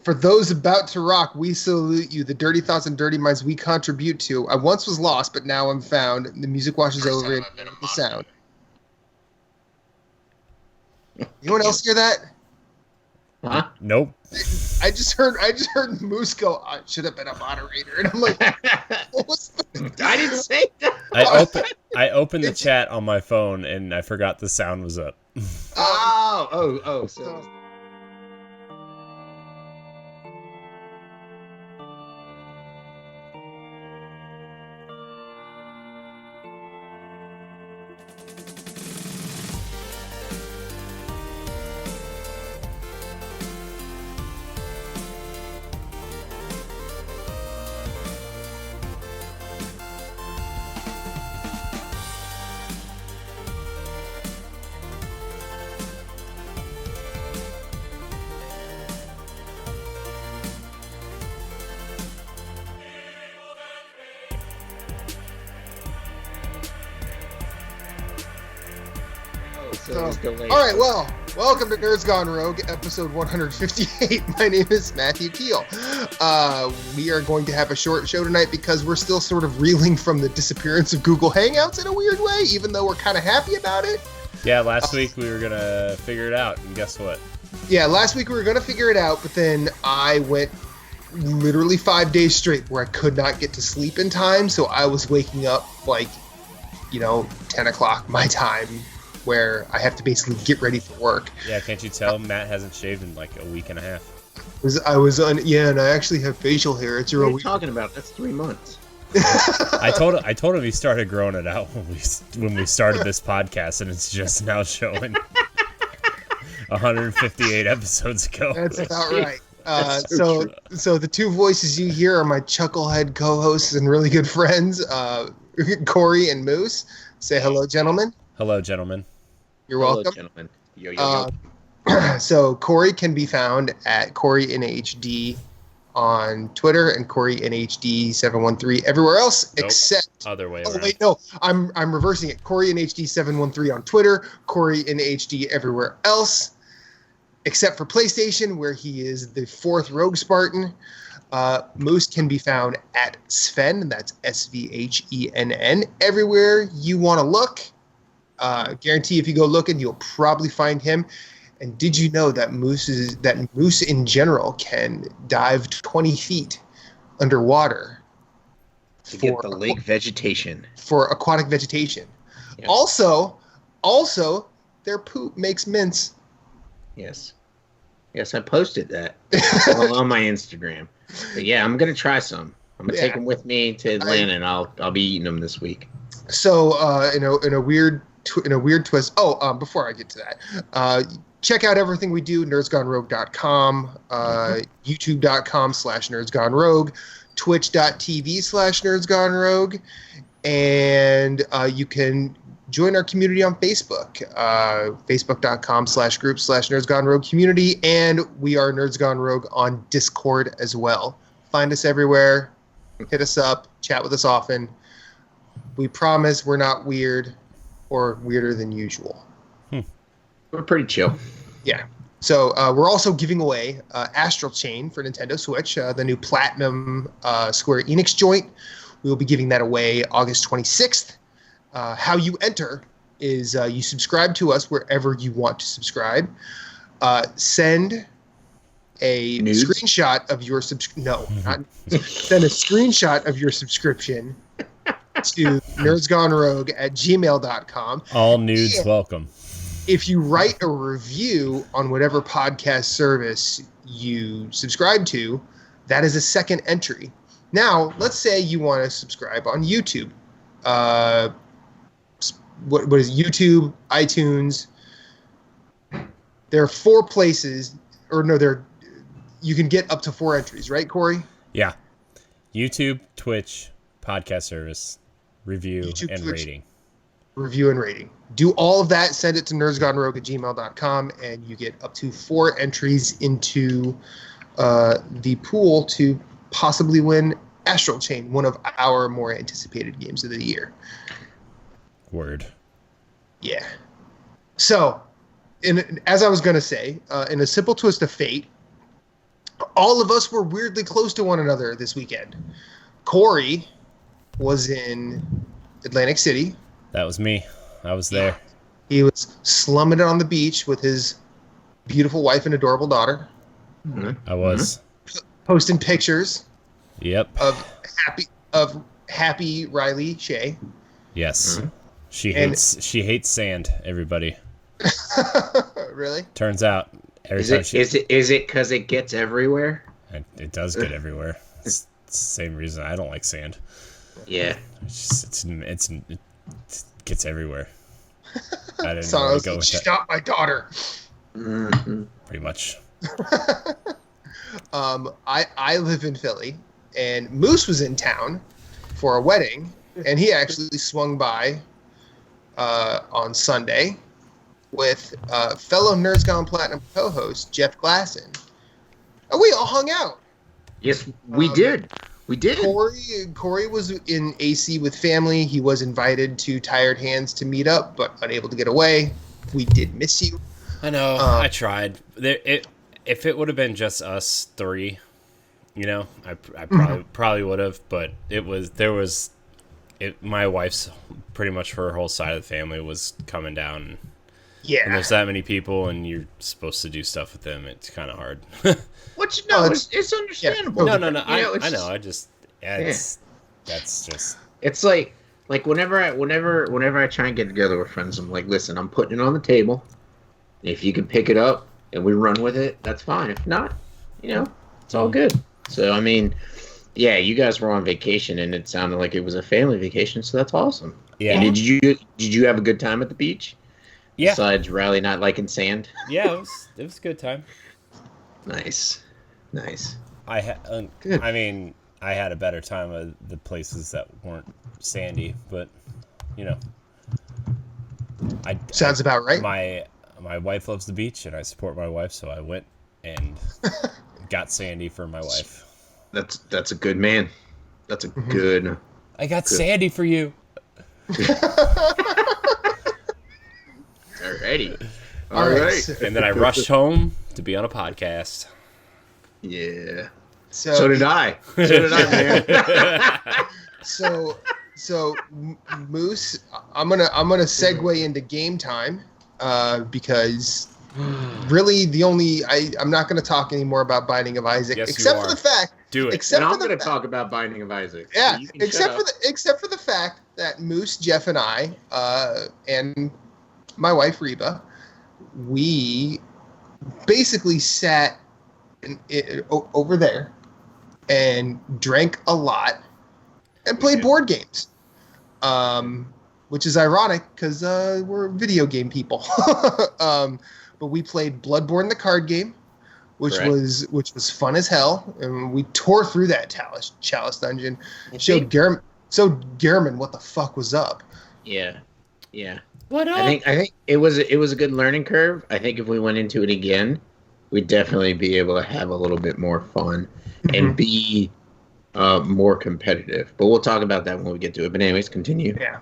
For those about to rock, we salute you. The dirty thoughts and dirty minds we contribute to. I once was lost, but now I'm found. The music washes over it with the sound. Anyone else hear that? Huh? Nope. I just heard Moose go, I should have been a moderator. And I'm like, what was that? I didn't say that. I opened the chat on my phone and I forgot the sound was up. Oh. So. All right, well, welcome to Nerds Gone Rogue, episode 158. My name is Matthew Keel. We are going to have a short show tonight because we're still sort of reeling from the disappearance of Google Hangouts in a weird way, even though we're kind of happy about it. Yeah, last week we were going to figure it out, and guess what? Yeah, last week we were going to figure it out, but then I went literally 5 days straight where I could not get to sleep in time, so I was waking up 10 o'clock my time, where I have to basically get ready for work. Yeah, can't you tell Matt hasn't shaved in like a week and a half? And I actually have facial hair. It's what are you talking about? That's 3 months. I told him he started growing it out when we started this podcast, and it's just now showing 158 episodes ago. That's about right. So the two voices you hear are my chucklehead co-hosts and really good friends, Corey and Moose. Say hello, gentlemen. Hello, gentlemen. You're welcome. Hello, gentlemen. Yo. So Corey can be found at CoreyNHD on Twitter and CoreyNHD713 everywhere else, except other way around. Oh wait, no, I'm reversing it. CoreyNHD713 on Twitter, CoreyNHD everywhere else, except for PlayStation, where he is the fourth Rogue Spartan. Moose can be found at Sven, and that's SVHENN, everywhere you want to look. Guarantee if you go looking, you'll probably find him. And did you know that moose in general can dive 20 feet underwater to get the lake vegetation for aquatic vegetation? Yeah. Also, their poop makes mints. Yes, I posted that on my Instagram. But yeah, I'm gonna try some. I'm gonna take them with me to Atlanta, and I'll be eating them this week. So, in a weird twist. Before I get to that, check out everything we do, nerdsgonerogue.com, youtube.com/nerdsgonerogue, twitch.tv/nerdsgonerogue, and you can join our community on Facebook, facebook.com/group/nerdsgonerogue community, and we are Nerds Gone Rogue on Discord as well. Find us everywhere, hit us up, chat with us often. We promise we're not weird or weirder than usual. We're pretty chill. Yeah. So we're also giving away Astral Chain for Nintendo Switch, the new Platinum Square Enix joint. We will be giving that away August 26th. How you enter is you subscribe to us wherever you want to subscribe. Send a screenshot of your send a screenshot of your subscription to nerdsgonerogue@gmail.com. All nudes welcome. If you write a review on whatever podcast service you subscribe to, that is a second entry. Now, let's say you want to subscribe on YouTube. What is YouTube, iTunes? There are 4 places, you can get up to 4 entries, right, Corey? Yeah. YouTube, Twitch, podcast service, review, YouTube, and Twitch, rating. Review and rating. Do all of that, send it to nerdsgonerogue@gmail.com, and you get up to 4 entries into the pool to possibly win Astral Chain, one of our more anticipated games of the year. Word. Yeah. So, as I was going to say, in a simple twist of fate, all of us were weirdly close to one another this weekend. Corey was in Atlantic City. That was me. I was there. He was slumming it on the beach with his beautiful wife and adorable daughter. I was posting pictures. Yep. Of happy Riley Shea. Yes. She hates sand, everybody. Really? Turns out is it because it gets everywhere? It does get everywhere. It's the same reason I don't like sand. Yeah. It gets everywhere. I didn't so know I where was to go like, with that. stop my daughter. Pretty much. I live in Philly, and Moose was in town for a wedding, and he actually swung by on Sunday with fellow Nerds Gone Platinum co-host Jeff Glasson. And we all hung out. Yes, we did. We did. Corey was in AC with family. He was invited to Tired Hands to meet up, but unable to get away. We did miss you. I know. I tried. If it would have been just us three, I probably would have. But my wife's pretty much her whole side of the family was coming down. Yeah. And there's that many people, and you're supposed to do stuff with them. It's kind of hard. It's understandable. Yeah. No. I know. That's just. It's like whenever I try and get together with friends, I'm like, listen, I'm putting it on the table. If you can pick it up and we run with it, that's fine. If not, it's all good. So I mean, yeah, you guys were on vacation, and it sounded like it was a family vacation, so that's awesome. Yeah. And did you have a good time at the beach? Yeah. Besides Riley not liking sand. Yeah, it was a good time. Nice. I had a better time at the places that weren't sandy, but Sounds about right. My wife loves the beach, and I support my wife, so I went and got sandy for my wife. That's a good man. That's a good. I got sandy for you. Alrighty. All right. And then I rushed home to be on a podcast. Yeah. So did I. Man. So Moose, I'm gonna segue into game time because really I'm not gonna talk anymore about Binding of Isaac, yes, except for the fact. Do it. Except and for I'm going to talk about Binding of Isaac. Yeah, so except for the fact that Moose, Jeff, and I, and my wife Reba, we basically sat over there and drank a lot and played board games, which is ironic because we're video game people. But we played Bloodborne, the card game, which was fun as hell, and we tore through that chalice dungeon. Showed Gehrman what the fuck was up. Yeah. What up? I think it was a good learning curve. I think if we went into it again, we'd definitely be able to have a little bit more fun and be more competitive. But we'll talk about that when we get to it. But anyways, continue. Yeah.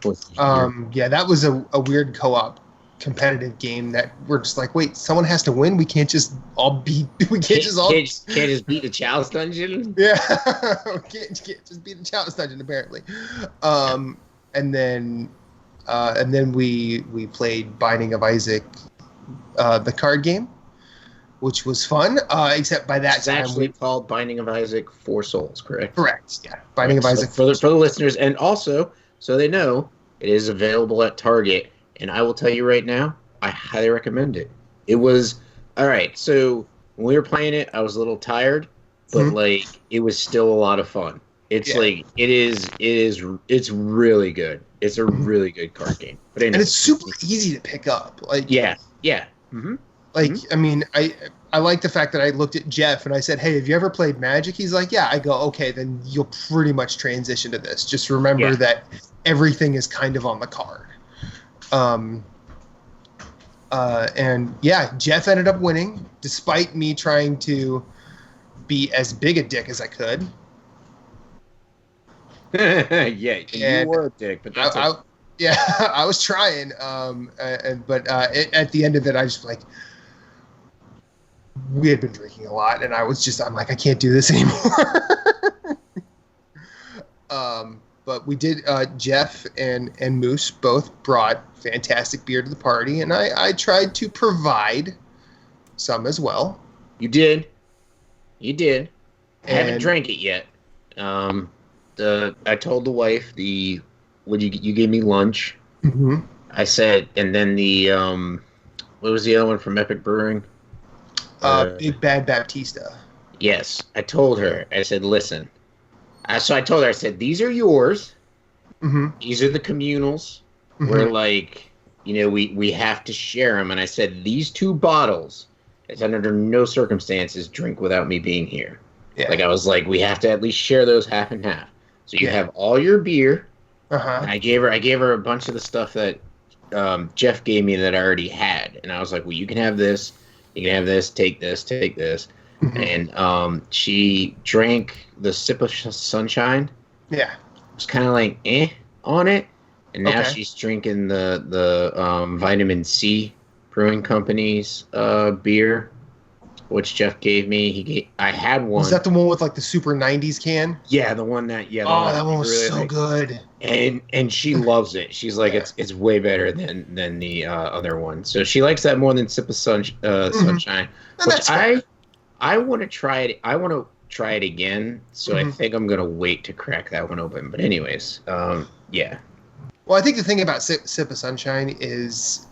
That was a weird co-op competitive game that we're just like, wait, someone has to win. We can't just all beat. We can't just beat the chalice dungeon. Yeah, can't just beat the chalice dungeon apparently. And then we played Binding of Isaac, the card game, which was fun. Except by that time, actually called Binding of Isaac 4 Souls, correct? Correct. Yeah, Binding of Isaac. For the listeners, and also so they know, it is available at Target. And I will tell you right now, I highly recommend it. It was all right. So when we were playing it, I was a little tired, but it was still a lot of fun. It's it's really good. It's a really good card game. But anyway, and it's super easy to pick up. Yeah. Mm-hmm. I mean, I like the fact that I looked at Jeff and I said, "Hey, have you ever played Magic?" He's like, "Yeah." I go, "Okay, then you'll pretty much transition to this. Just remember that everything is kind of on the card." And Jeff ended up winning despite me trying to be as big a dick as I could. You were a dick, but that's I was trying. But at the end of it, I just like, we had been drinking a lot, and I'm like, I can't do this anymore. But we did. Jeff and Moose both brought fantastic beer to the party, and I tried to provide some as well. You did. I haven't drank it yet. I told the wife you gave me lunch. Mm-hmm. I said, and then the what was the other one from Epic Brewing? Big Bad Baptista. Yes, I told her. I said, listen. So I told her, I said, these are yours. Mm-hmm. These are the communals. Mm-hmm. Where, like, we have to share them. And I said, these 2 bottles, I said, under no circumstances drink without me being here. Yeah. Like, I was like, we have to at least share those half and half. So you have all your beer. Uh-huh. And I gave her a bunch of the stuff that Jeff gave me that I already had. And I was like, well, you can have this. You can have this. Take this. Take this. Mm-hmm. And she drank the sip of sunshine. Yeah. It was kind of like on it. And now she's drinking the Vitamin C Brewing Company's beer, which Jeff gave me. I had one. Was that the one with like the super 90s can? Yeah, the one that that one was really so good. And she loves it. She's like, it's way better than the other one. So she likes that more than sip of sunshine. Which I want to try it. I want to try it again. So I think I'm gonna wait to crack that one open. But anyways, yeah. Well, I think the thing about Sip of Sunshine is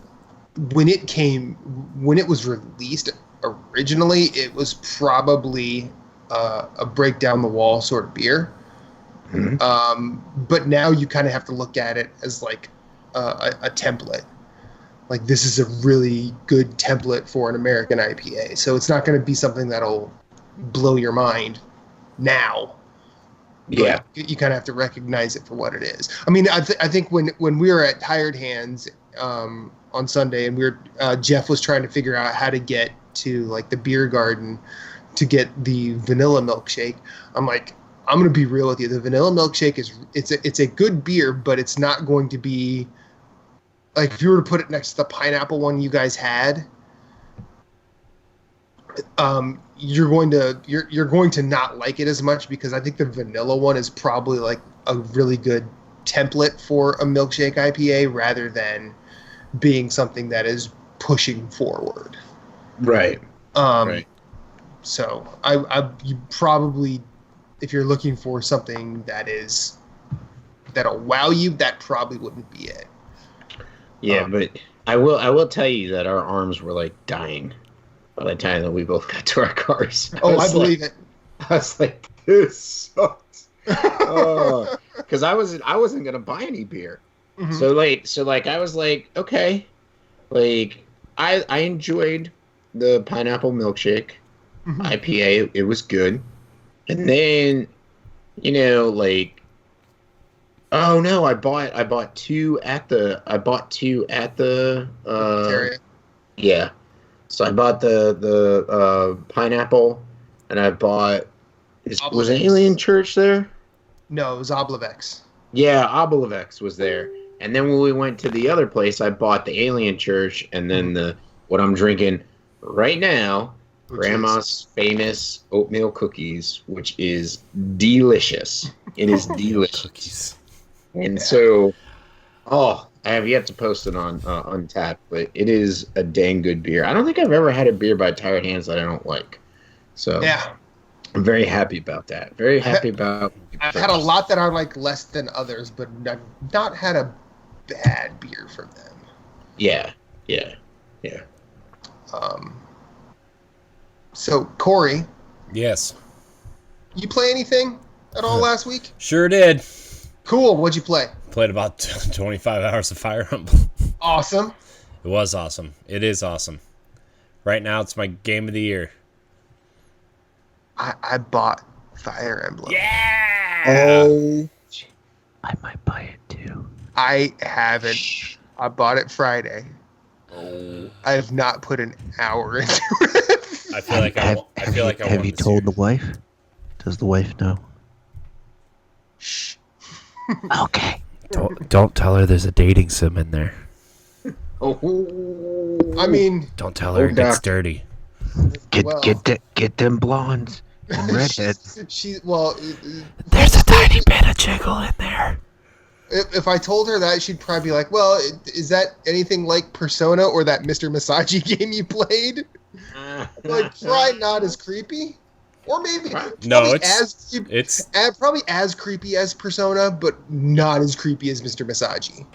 when it was released originally, it was probably a break down the wall sort of beer. Mm-hmm. But now you kind of have to look at it as like a template. Like, this is a really good template for an American IPA. So it's not going to be something that'll blow your mind now. Yeah. But you kind of have to recognize it for what it is. I mean, I think when we were at Hired Hands on Sunday, and Jeff was trying to figure out how to get to like the beer garden to get the vanilla milkshake. I'm like, I'm going to be real with you. The vanilla milkshake it's a good beer, but it's not going to be like, if you were to put it next to the pineapple one you guys had, you're going to not like it as much, because I think the vanilla one is probably like a really good template for a milkshake IPA rather than being something that is pushing forward. Right. Right. So you probably, if you're looking for something that'll wow you, that probably wouldn't be it. Yeah, but I will tell you that our arms were like dying by the time that we both got to our cars. I believe it. I was like, this sucks. Because I wasn't gonna buy any beer. Mm-hmm. So I was like, okay, like I enjoyed the pineapple milkshake IPA. It was good, and then like. Oh no! I bought two at the yeah. So I bought the pineapple, and I bought was Alien Church there? No, it was Oblavex. Yeah, Oblavex was there. And then when we went to the other place, I bought the Alien Church, and then what I'm drinking right now, Grandma's famous oatmeal cookies, which is delicious. It is delicious. Cookies. And so, I have yet to post it on Untappd, but it is a dang good beer. I don't think I've ever had a beer by Tired Hands that I don't like. So yeah, I'm very happy about that. Very happy about. I've had a lot that I like less than others, but I've not had a bad beer from them. Yeah. So Corey. Yes. You play anything at all last week? Sure did. Cool. What'd you play? Played about 25 hours of Fire Emblem. Awesome. It was awesome. It is awesome. Right now, it's my game of the year. I bought Fire Emblem. Yeah! Oh. I might buy it too. I haven't. I bought it Friday. Oh. I have not put an hour into it. I feel like I Have you told the wife? Does the wife know? Shh. Okay. Don't tell her there's a dating sim in there. Oh. I mean, don't tell her it gets dirty. Get them blondes and redheads. There's a tiny bit of jiggle in there. If I told her that, she'd probably be like, well, is that anything like Persona or that Mr. Masagi game you played? Like, probably not as creepy. Or maybe no, it's probably as creepy as Persona, but not as creepy as Mr. Masagi.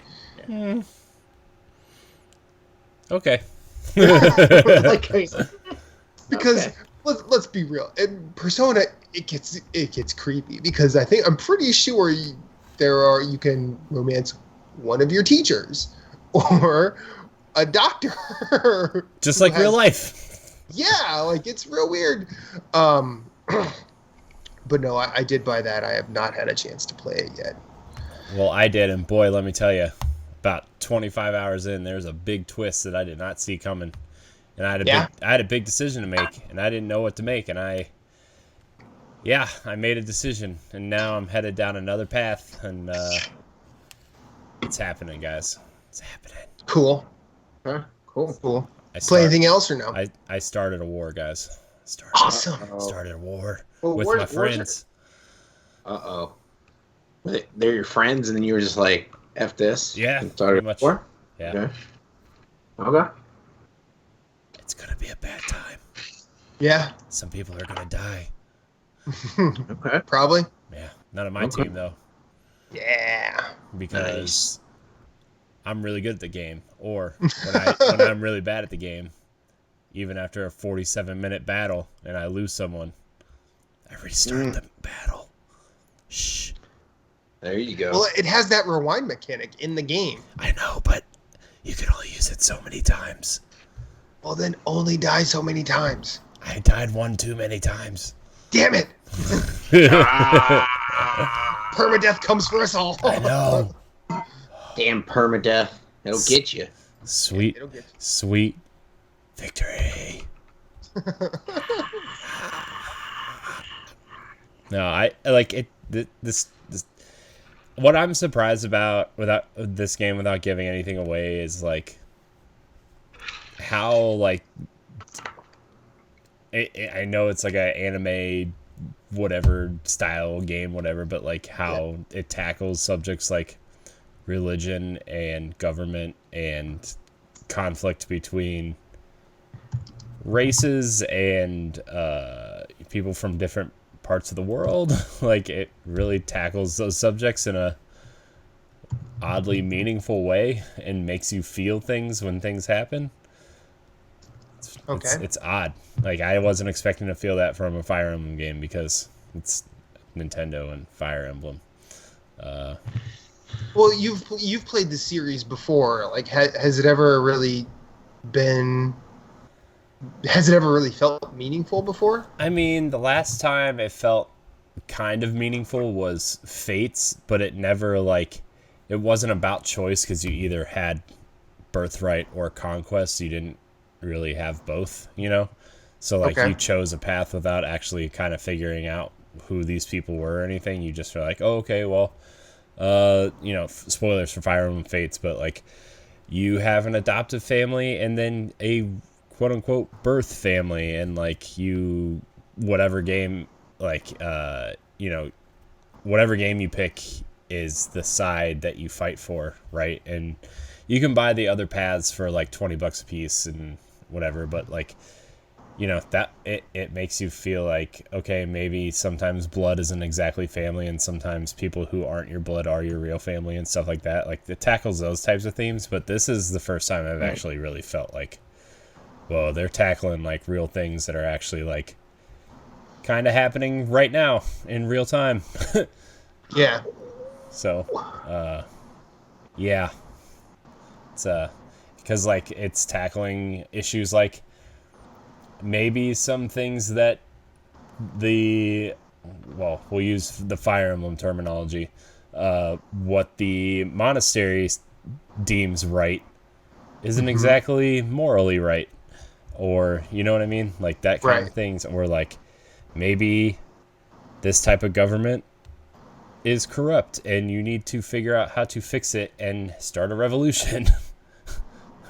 Okay. Because let's be real, in Persona it gets creepy because I'm pretty sure you can romance one of your teachers or a doctor, just like real life. Yeah, like it's real weird. But no, I did buy that. I have not had a chance to play it yet. Well, I did, and boy, let me tell you, about 25 hours in, there's a big twist that I did not see coming, and I had a big decision to make, and I didn't know what to make, and I made a decision, and now I'm headed down another path, and it's happening, guys. It's happening. Cool. Huh? Cool. Play anything else or no? I started a war, guys. Awesome. Started a war with my friends. Uh-oh. They're your friends, and then you were just like, F this? Yeah, started much. War? Yeah. Okay. It's going to be a bad time. Yeah. Some people are going to die. Okay. Probably. Yeah. None of my team, though. Yeah. Because I'm really good at the game. Or when I'm really bad at the game, even after a 47-minute battle and I lose someone, I restart the battle. Shh. There you go. Well, it has that rewind mechanic in the game. I know, but you can only use it so many times. Well, then only die so many times. I died one too many times. Damn it! Permadeath comes for us all. I know. Damn permadeath. It'll get you. Sweet victory. No, I like it. This what I'm surprised about without this game, without giving anything away, is like how like I know it's like an anime whatever style game, whatever, but like how it tackles subjects like religion and government and conflict between races and people from different parts of the world. Like it really tackles those subjects in a oddly meaningful way and makes you feel things when things happen. It's odd. Like I wasn't expecting to feel that from a Fire Emblem game because it's Nintendo and Fire Emblem. Well, you've played the series before. Like, has it ever really felt meaningful before? I mean, the last time it felt kind of meaningful was Fates, but it never like it wasn't about choice because you either had Birthright or Conquest. You didn't really have both, you know? So like you chose a path without actually kind of figuring out who these people were or anything. You just were like, oh, okay, well, you know, spoilers for Fire Emblem Fates, but like you have an adoptive family and then a quote unquote birth family, and like you, whatever game, like, you know, whatever game you pick is the side that you fight for, right? And you can buy the other paths for like $20 a piece and whatever, but like, you know, that it makes you feel like, okay, maybe sometimes blood isn't exactly family, and sometimes people who aren't your blood are your real family and stuff like that. Like it tackles those types of themes, but this is the first time I've actually really felt like, well, they're tackling like real things that are actually like kind of happening right now in real time. Yeah. So, yeah, it's because like it's tackling issues like maybe some things that we'll use the Fire Emblem terminology, what the monastery deems right isn't exactly morally right, or you know what I mean, like that kind of things, or like maybe this type of government is corrupt and you need to figure out how to fix it and start a revolution.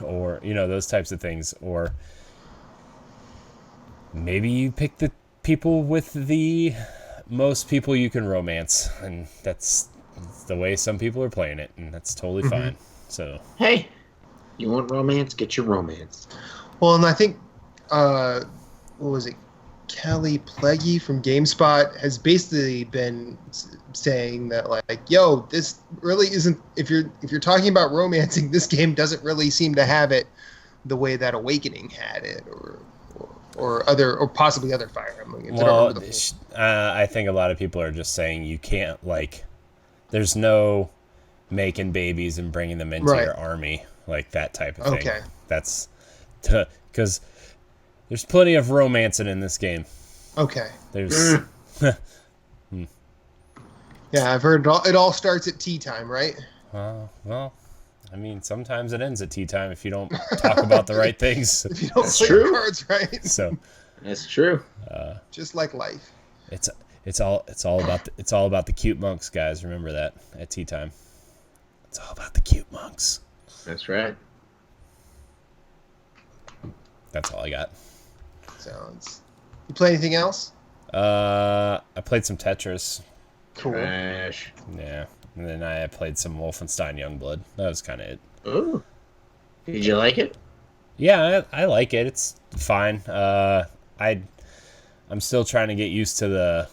Or, you know, those types of things. Or maybe you pick the people with the most people you can romance, and that's the way some people are playing it, and that's totally fine. So Hey, you want romance? Get your romance. Well, and I think, what was it? Kelly Pleggy from GameSpot has basically been saying that, like, yo, this really isn't. If you're talking about romancing, this game doesn't really seem to have it the way that Awakening had it, or possibly other Fire Emblem games. well, I think a lot of people are just saying you can't, like, there's no making babies and bringing them into Right. your army, like that type of thing. Okay. That's because there's plenty of romancing in this game. Okay. There's Yeah, I've heard it all starts at tea time, right? well, I mean, sometimes it ends at tea time if you don't talk about the right things. If you don't That's play true. your cards right. So That's true. Just like life. it's all about the cute monks, guys. Remember that at tea time. It's all about the cute monks. That's right. That's all I got. Sounds. You play anything else? I played some Tetris. Cool. Trash. Yeah. And then I played some Wolfenstein Youngblood. That was kind of it. Ooh. Did you like it? Yeah, I like it. It's fine. I'm still trying to get used to the,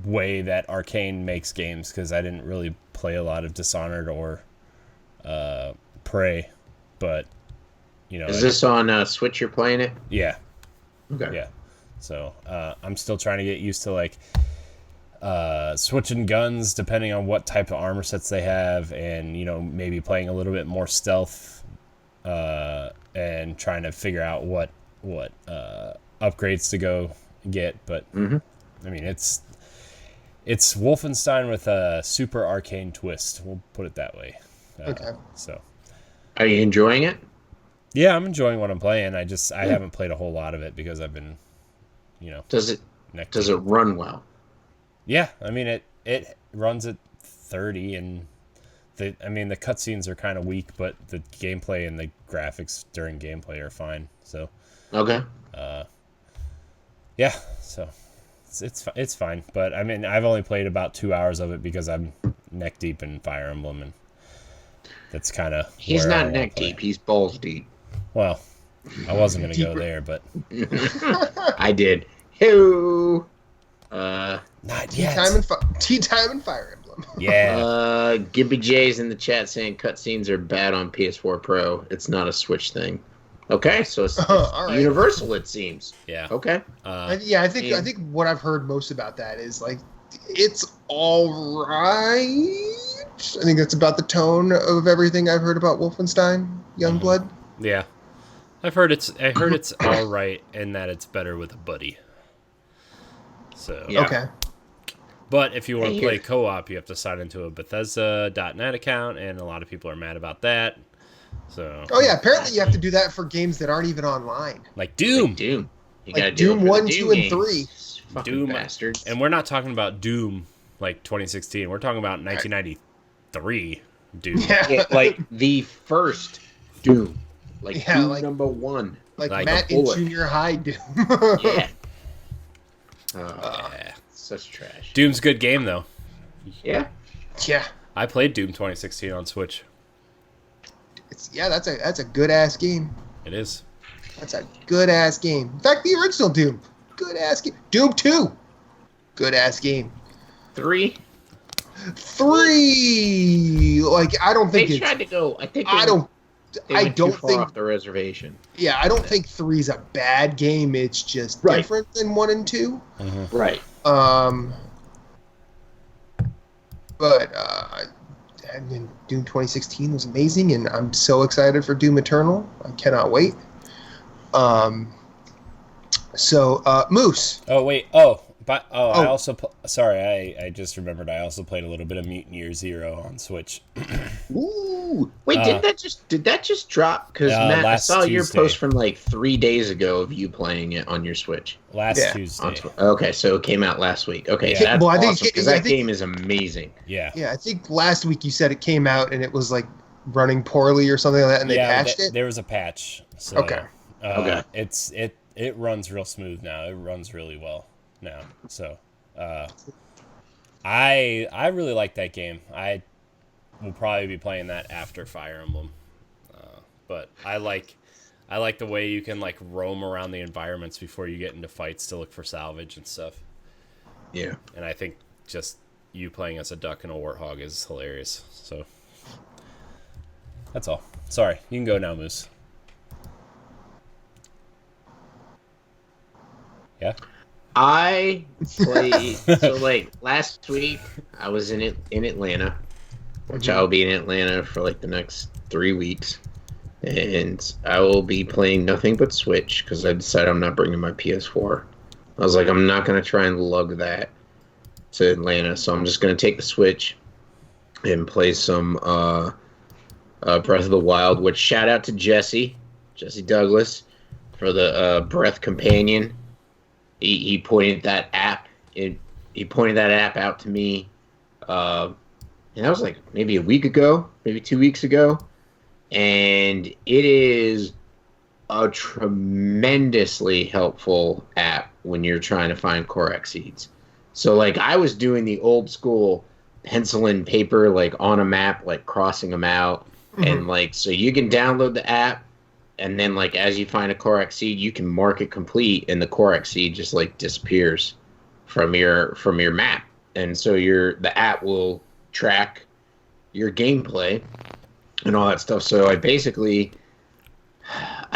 way that Arcane makes games, because I didn't really play a lot of Dishonored or Prey, but Is this on Switch you're playing it? yeah. Okay. Yeah. So I'm still trying to get used to, like, switching guns depending on what type of armor sets they have, and maybe playing a little bit more stealth, and trying to figure out what upgrades to go get. But I mean, it's Wolfenstein with a super arcane twist. We'll put it that way. Okay. So Are you enjoying it? yeah, I'm enjoying what I'm playing. I haven't played a whole lot of it because I've been, Does it run well? Yeah, I mean it runs at 30, and the cutscenes are kind of weak, but the gameplay and the graphics during gameplay are fine. So Okay. yeah, so it's fine. But I mean, I've only played about 2 hours of it because I'm neck deep in Fire Emblem, and that's kind of He's not neck deep. He's balls deep. Well, I wasn't gonna go there, but I did. Hoo. not Tea yet. time and Fire Emblem. Yeah. Gibby J's in the chat saying cutscenes are bad on PS4 Pro. It's not a Switch thing. Okay, so it's All right. universal, it seems. Yeah. Okay. I think what I've heard most about that is, like, it's all right. I think that's about the tone of everything I've heard about Wolfenstein Youngblood. Yeah. I heard it's all right, and that it's better with a buddy. So Yeah. Okay. But if you want to Hey, play here. co-op, you have to sign into a Bethesda.net account, and a lot of people are mad about that. So, Oh yeah, apparently you have to do that for games that aren't even online. like Doom. Doom. You Like gotta do Doom it for 1, the 2, and games. 3. Fucking Doom, bastards. and we're not talking about Doom like 2016. We're talking about 1993 Doom. Yeah. Yeah, like the first Doom. Like Yeah, Doom like- number 1. Like Like Matt a in bullet. junior high Doom. Yeah. Oh, Yeah. such trash. Doom's a good game though. Yeah. Yeah. I played Doom 2016 on Switch. That's a good ass game. It is. That's a good ass game. In fact, the original Doom, good ass game. Doom 2, good ass game. 3. 3, like, I don't They think tried to go. I think I don't. They I went don't too far think. off the reservation. Yeah, I don't think 3's a bad game. It's just Right. different than 1 and 2. Right. But and then Doom 2016 was amazing, and I'm so excited for Doom Eternal. I cannot wait. Moose. Oh wait. I also I just remembered. I also played a little bit of Mutant Year Zero on Switch. Ooh. Wait, did that just drop? Because Matt, I last saw your Tuesday. post from like 3 days ago of you playing it on your Switch. Last Yeah, Tuesday. Okay, so it came out last week. Okay, Yeah. that's Well, I think- awesome because I that think- game is amazing. Yeah. Yeah, I think last week you said it came out and it was like running poorly or something like that, and they patched it. There was a patch. So, Okay. Okay. it runs real smooth now. It runs really well now. So, I really like that game. I will probably be playing that after Fire Emblem. But I like the way you can like roam around the environments before you get into fights to look for salvage and stuff. Yeah. And I think just you playing as a duck and a warthog is hilarious. So that's all. Sorry, you can go now, Moose. Yeah. I played so like last week I was in Atlanta, which I'll be in Atlanta for like the next 3 weeks. And I will be playing nothing but Switch because I decided I'm not bringing my PS4. I was like, I'm not going to try and lug that to Atlanta, so I'm just going to take the Switch and play some Breath of the Wild, which shout out to Jesse Douglas, for the Breath Companion. He pointed that app out to me, and that was like maybe a week ago, maybe 2 weeks ago. And it is a tremendously helpful app when you're trying to find Korok seeds. So, like, I was doing the old school pencil and paper, like, on a map, like, crossing them out. And, like, so you can download the app, and then, like, as you find a Korok seed, you can mark it complete, and the Korok seed just, like, disappears from your map. And so the app will track your gameplay and all that stuff. So I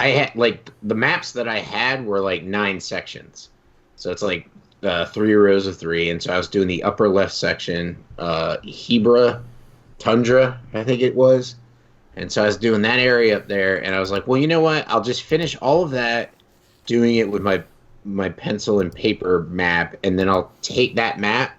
had like the maps that I had were like 9 sections. So it's like 3 rows of 3. And so I was doing the upper left section, Hebra Tundra, I think it was. And so I was doing that area up there. And I was like, well, you know what? I'll just finish all of that, doing it with my pencil and paper map. And then I'll take that map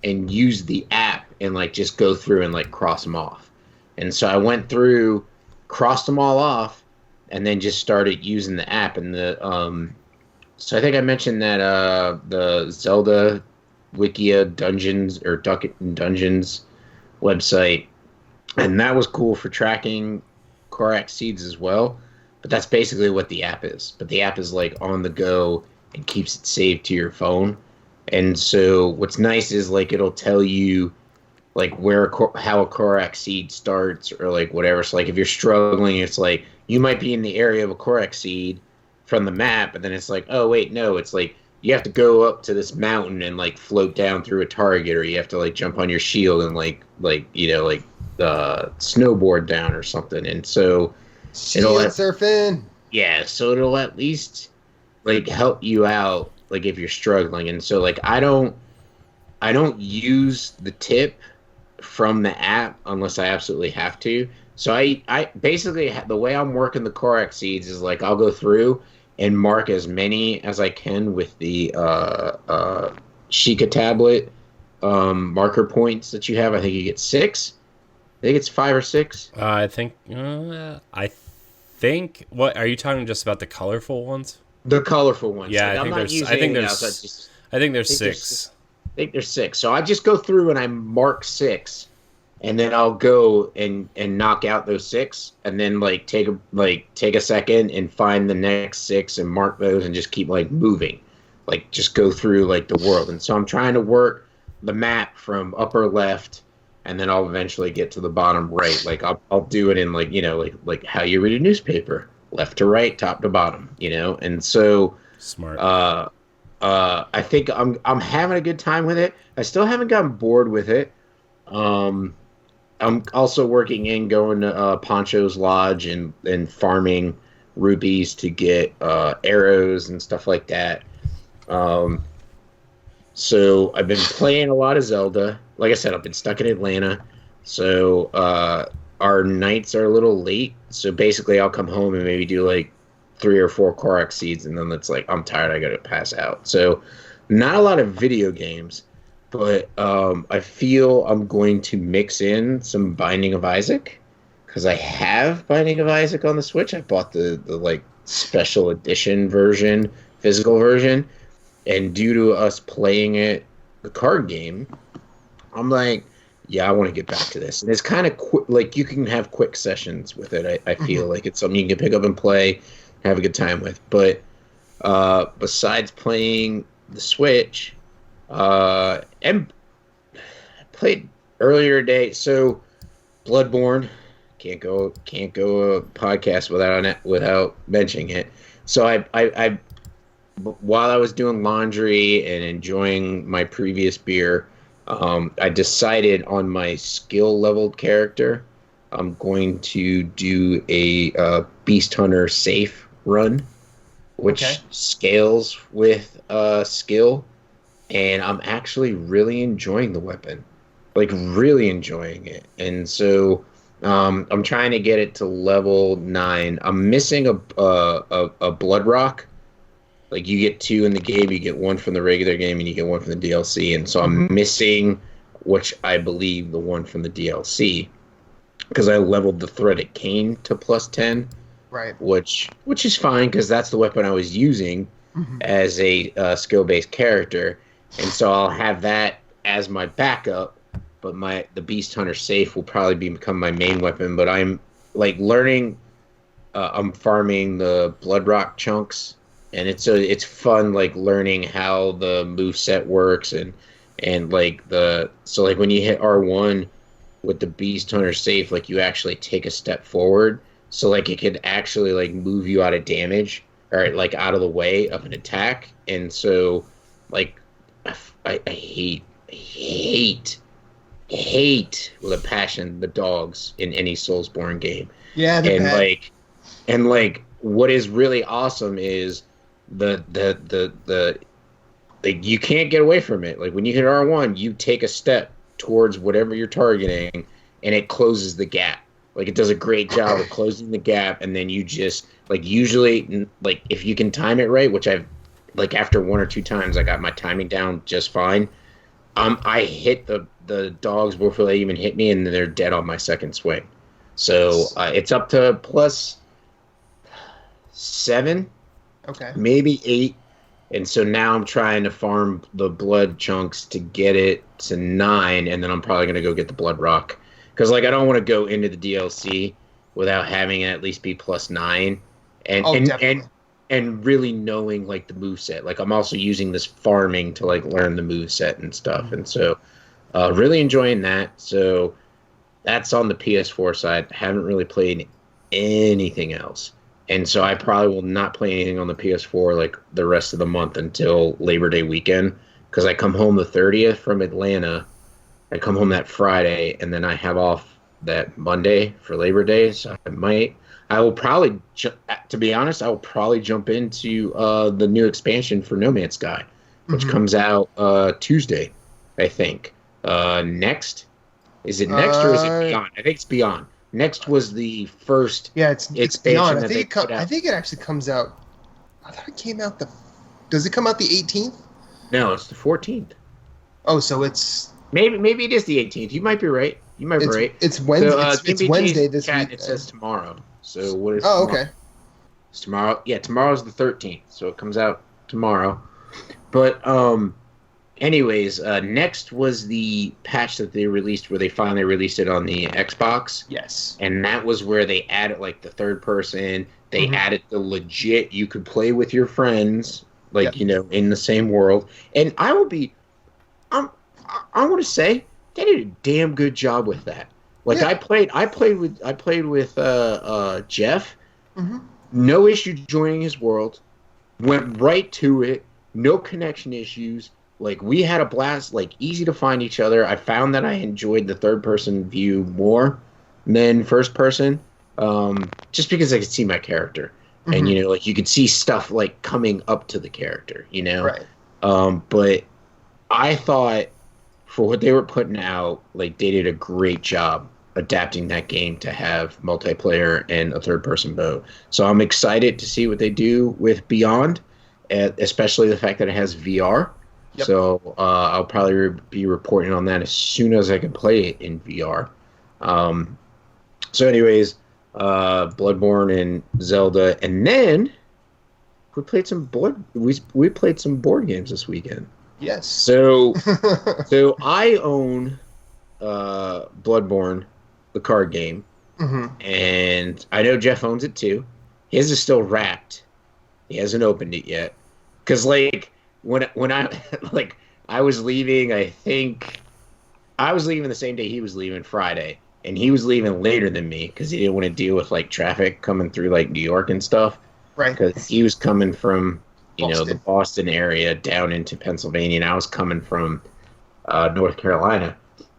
and use the app and like just go through and like cross them off. And so I went through, crossed them all off, and then just started using the app. And so I think I mentioned that the Zelda Wikia Dungeons or Dungeons website, and that was cool for tracking Korok seeds as well. But that's basically what the app is. But the app is like on the go and keeps it saved to your phone. And so what's nice is like it'll tell you like how a Korok seed starts or like whatever. So like if you're struggling, it's like you might be in the area of a Korok seed from the map, but then it's like, oh wait, no, it's like you have to go up to this mountain and like float down through a target, or you have to like jump on your shield and like snowboard down or something. And so shield surfing. Yeah, so it'll at least like help you out like if you're struggling. And so like I don't use the tip from the app unless I absolutely have to. So I basically, the way I'm working the Korok seeds is like I'll go through and mark as many as I can with the Sheikah tablet marker points that you have. I think you get 6. I think it's 5 or 6. I think what are you talking just about the colorful ones? The colorful ones. Yeah, like, I think there's 6. I think there's 6. So I just go through and I mark 6, and then I'll go and knock out those 6, and then like take a second and find the next 6 and mark those and just keep like moving, like just go through like the world. And so I'm trying to work the map from upper left, and then I'll eventually get to the bottom right. Like I'll do it in like like how you read a newspaper, left to right, top to bottom, And so smart. I think I'm having a good time with it. I still haven't gotten bored with it. I'm also going to Poncho's Lodge and farming rupees to get arrows and stuff like that. So I've been playing a lot of Zelda. Like I said, I've been stuck in Atlanta. So our nights are a little late. So basically I'll come home and maybe do like 3 or 4 Korok seeds, and then it's like I'm tired, I gotta pass out. So not a lot of video games, but I feel I'm going to mix in some Binding of Isaac because I have Binding of Isaac on the Switch. I bought the like special edition version, physical version, and due to us playing it, the card game, I'm like, yeah, I want to get back to this. And it's kind of like you can have quick sessions with it. I feel like it's something you can pick up and play, have a good time with. But besides playing the Switch, and I played earlier today. So Bloodborne, can't go a podcast without mentioning it. So I while I was doing laundry and enjoying my previous beer, I decided on my skill leveled character, I'm going to do a Beast Hunter safe run, which scales with skill, and I'm actually really enjoying the weapon, like really enjoying it. And so I'm trying to get it to level 9. I'm missing a blood rock. Like you get 2 in the game, you get 1 from the regular game, and you get 1 from the DLC. And so I'm missing, which I believe the 1 from the DLC, because I leveled the threaded cane to +10. Right. Which is fine because that's the weapon I was using as a skill-based character, and so I'll have that as my backup. But the Beast Hunter safe will probably become my main weapon. But I'm like learning. I'm farming the blood rock chunks, and it's fun like learning how the moveset works and like like when you hit R1 with the Beast Hunter safe, like you actually take a step forward. So like it could actually like move you out of damage or like out of the way of an attack. And so like I hate with a passion the dogs in any Soulsborne game. Yeah, and like what is really awesome is the like you can't get away from it. Like when you hit R1, you take a step towards whatever you're targeting, and it closes the gap. Like it does a great job of closing the gap, and then you just like usually like if you can time it right, which I've like after 1 or 2 times I got my timing down just fine. I hit the dogs before they even hit me, and they're dead on my second swing. So it's up to +7, maybe 8, and so now I'm trying to farm the blood chunks to get it to 9, and then I'm probably gonna go get the blood rock. Because like I don't want to go into the DLC without having it at least be +9, and really knowing like the moveset. Like I'm also using this farming to like learn the moveset and stuff, and so really enjoying that. So that's on the PS4 side. I haven't really played anything else, and so I probably will not play anything on the PS4 like the rest of the month until Labor Day weekend, because I come home the 30th from Atlanta. I come home that Friday, and then I have off that Monday for Labor Day. So I will probably, to be honest, I will probably jump into the new expansion for No Man's Sky, which comes out Tuesday, I think. Next? Is it next or is it Beyond? I think it's Beyond. Next was the first it's Beyond. I think it actually comes out. I thought it came out Does it come out the 18th? No, it's the 14th. Oh, so it's... Maybe it is the 18th. You might be right. It's Wednesday. So, it's Wednesday this week. It says tomorrow. So what is? Oh, tomorrow? okay. It's tomorrow. Yeah, tomorrow's the 13th. So it comes out tomorrow. But anyways, next was the patch that they released, where they finally released it on the Xbox. Yes. And that was where they added like the third person. They added the legit. You could play with your friends, like in the same world. And I want to say they did a damn good job with that. Like I played with Jeff. No issue joining his world. Went right to it. No connection issues. Like we had a blast. Like easy to find each other. I found that I enjoyed the third person view more than first person, just because I could see my character, and like you could see stuff like coming up to the character. Right. But I thought, for what they were putting out, like they did a great job adapting that game to have multiplayer and a third-person mode. So I'm excited to see what they do with Beyond, especially the fact that it has VR. Yep. So I'll probably be reporting on that as soon as I can play it in VR. So anyways, Bloodborne and Zelda, and then we played some board games this weekend. Yes. So I own Bloodborne, the card game, and I know Jeff owns it too. His is still wrapped, He hasn't opened it yet. Cause like when I like I was leaving, I think I was leaving the same day he was leaving, Friday, and he was leaving later than me because he didn't want to deal with like traffic coming through like New York and stuff. Right. Because he was coming from Boston. the Boston area down into Pennsylvania, and I was coming from North Carolina,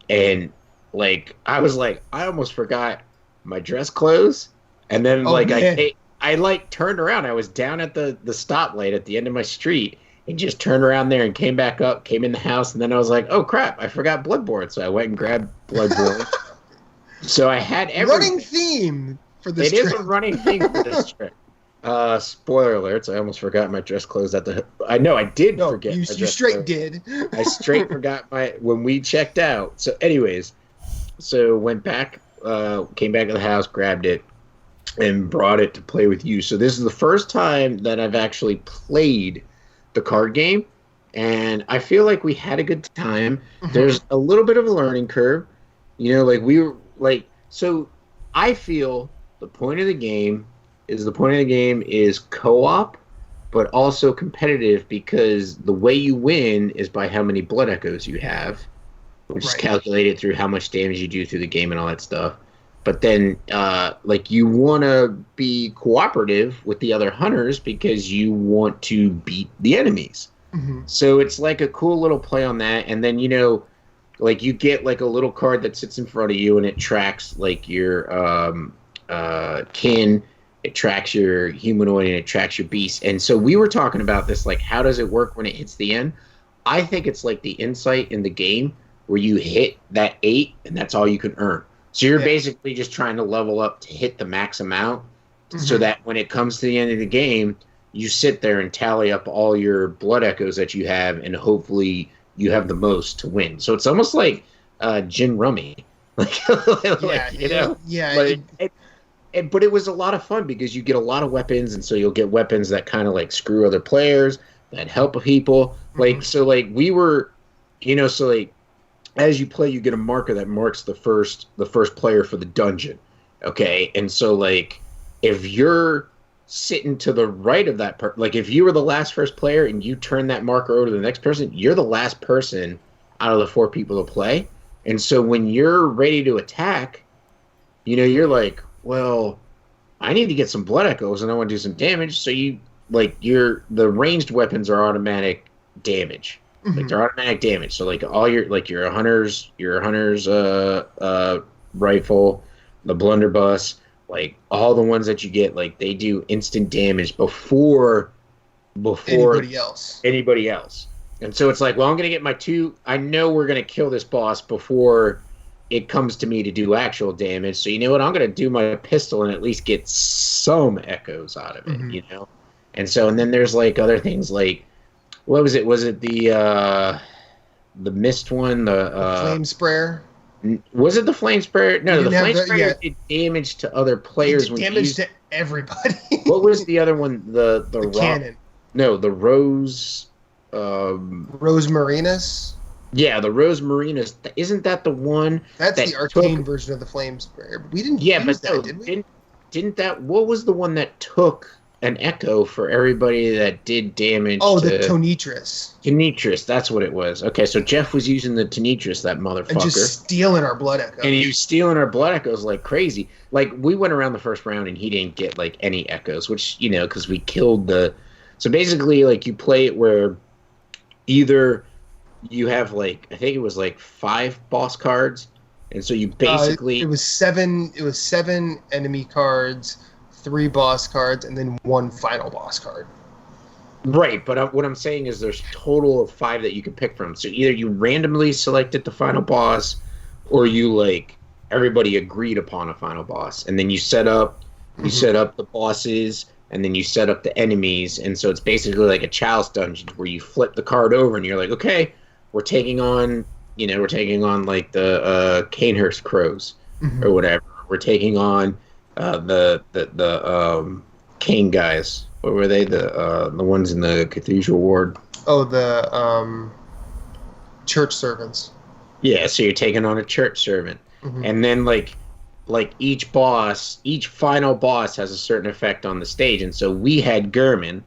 and like I was like I almost forgot my dress clothes, and then like man. I like turned around. I was down at the stoplight at the end of my street and just turned around there and came back up, came in the house, and then I was like, oh crap, I forgot Bloodborne. So I went and grabbed Bloodborne. So I had everything. Running theme for this It trip. is a running theme for this trip. Spoiler alerts, I almost forgot my dress clothes at the I know I did No, forget you my dress straight clothes. did. I straight forgot when we checked out. So anyways, so went back, came back to the house, grabbed it, and brought it to play with you. So this is the first time that I've actually played the card game, and I feel like we had a good time. There's a little bit of a learning curve, like we were like. So I feel the point of the game is co-op, but also competitive, because the way you win is by how many blood echoes you have, which is calculated through how much damage you do through the game and all that stuff. But then, like, you want to be cooperative with the other hunters because you want to beat the enemies. Mm-hmm. So it's like a cool little play on that. And then, like, you get, like, a little card that sits in front of you, and it tracks, like, your kin, it tracks your humanoid, and it tracks your beast. And so we were talking about this, like, how does it work when it hits the end? I think it's like the insight in the game where you hit that 8, and that's all you can earn. So you're basically just trying to level up to hit the max amount, so that when it comes to the end of the game, you sit there and tally up all your blood echoes that you have, and hopefully you have the most to win. So it's almost like gin rummy, but it was a lot of fun because you get a lot of weapons, and so you'll get weapons that kind of like screw other players, that help people. Like, so like we were, so like, as you play, you get a marker that marks the first player for the dungeon. Okay, and so like if you're sitting to the right of that like if you were the last first player and you turn that marker over to the next person, you're the last person out of the 4 people to play. And so when you're ready to attack, you're like, well, I need to get some blood echoes and I want to do some damage. So you like the ranged weapons are automatic damage. Like they're automatic damage. So like all your hunter's rifle, the blunderbuss, like all the ones that you get, like they do instant damage before anybody else. And so it's like, well, I'm gonna get my 2. I know we're gonna kill this boss before it comes to me to do actual damage. So you know what? I'm gonna do my pistol and at least get some echoes out of it. And so and then there's like other things like. What was it? Was it the mist one? The flame sprayer? Was it the flame sprayer? No, the flame sprayer did damage to other players. It did damage to everybody. What was the other one? The cannon. No, the rose. Rosemarinus? Yeah, the Rosemarinus. Isn't that the one? That's the arcane version of the flame sprayer. But we didn't use that, did we? Didn't that? What was the one that took an echo for everybody that did damage? The Tonitris. Tonitris, that's what it was. Okay, so Jeff was using the Tonitris, that motherfucker. And just stealing our blood echoes. And he was stealing our blood echoes like crazy. Like, we went around the first round and he didn't get, like, any echoes, which, because we killed the... So basically, like, you play it where either you have, like, I think it was, like, 5 boss cards, and so you basically... It was 7 enemy cards, 3 boss cards, and then 1 final boss card. Right, but what I'm saying is there's a total of 5 that you can pick from. So either you randomly selected the final boss, or you, like, everybody agreed upon a final boss. And then you set up the bosses, and then you set up the enemies. And so it's basically like a chalice dungeon where you flip the card over and you're like, okay, we're taking on like the Canehurst Crows or whatever. We're taking on the Kane guys. What were they? The ones in the Cathedral Ward. Oh, the church servants. Yeah, so you're taking on a church servant, and then like each final boss has a certain effect on the stage, and so we had Gurman,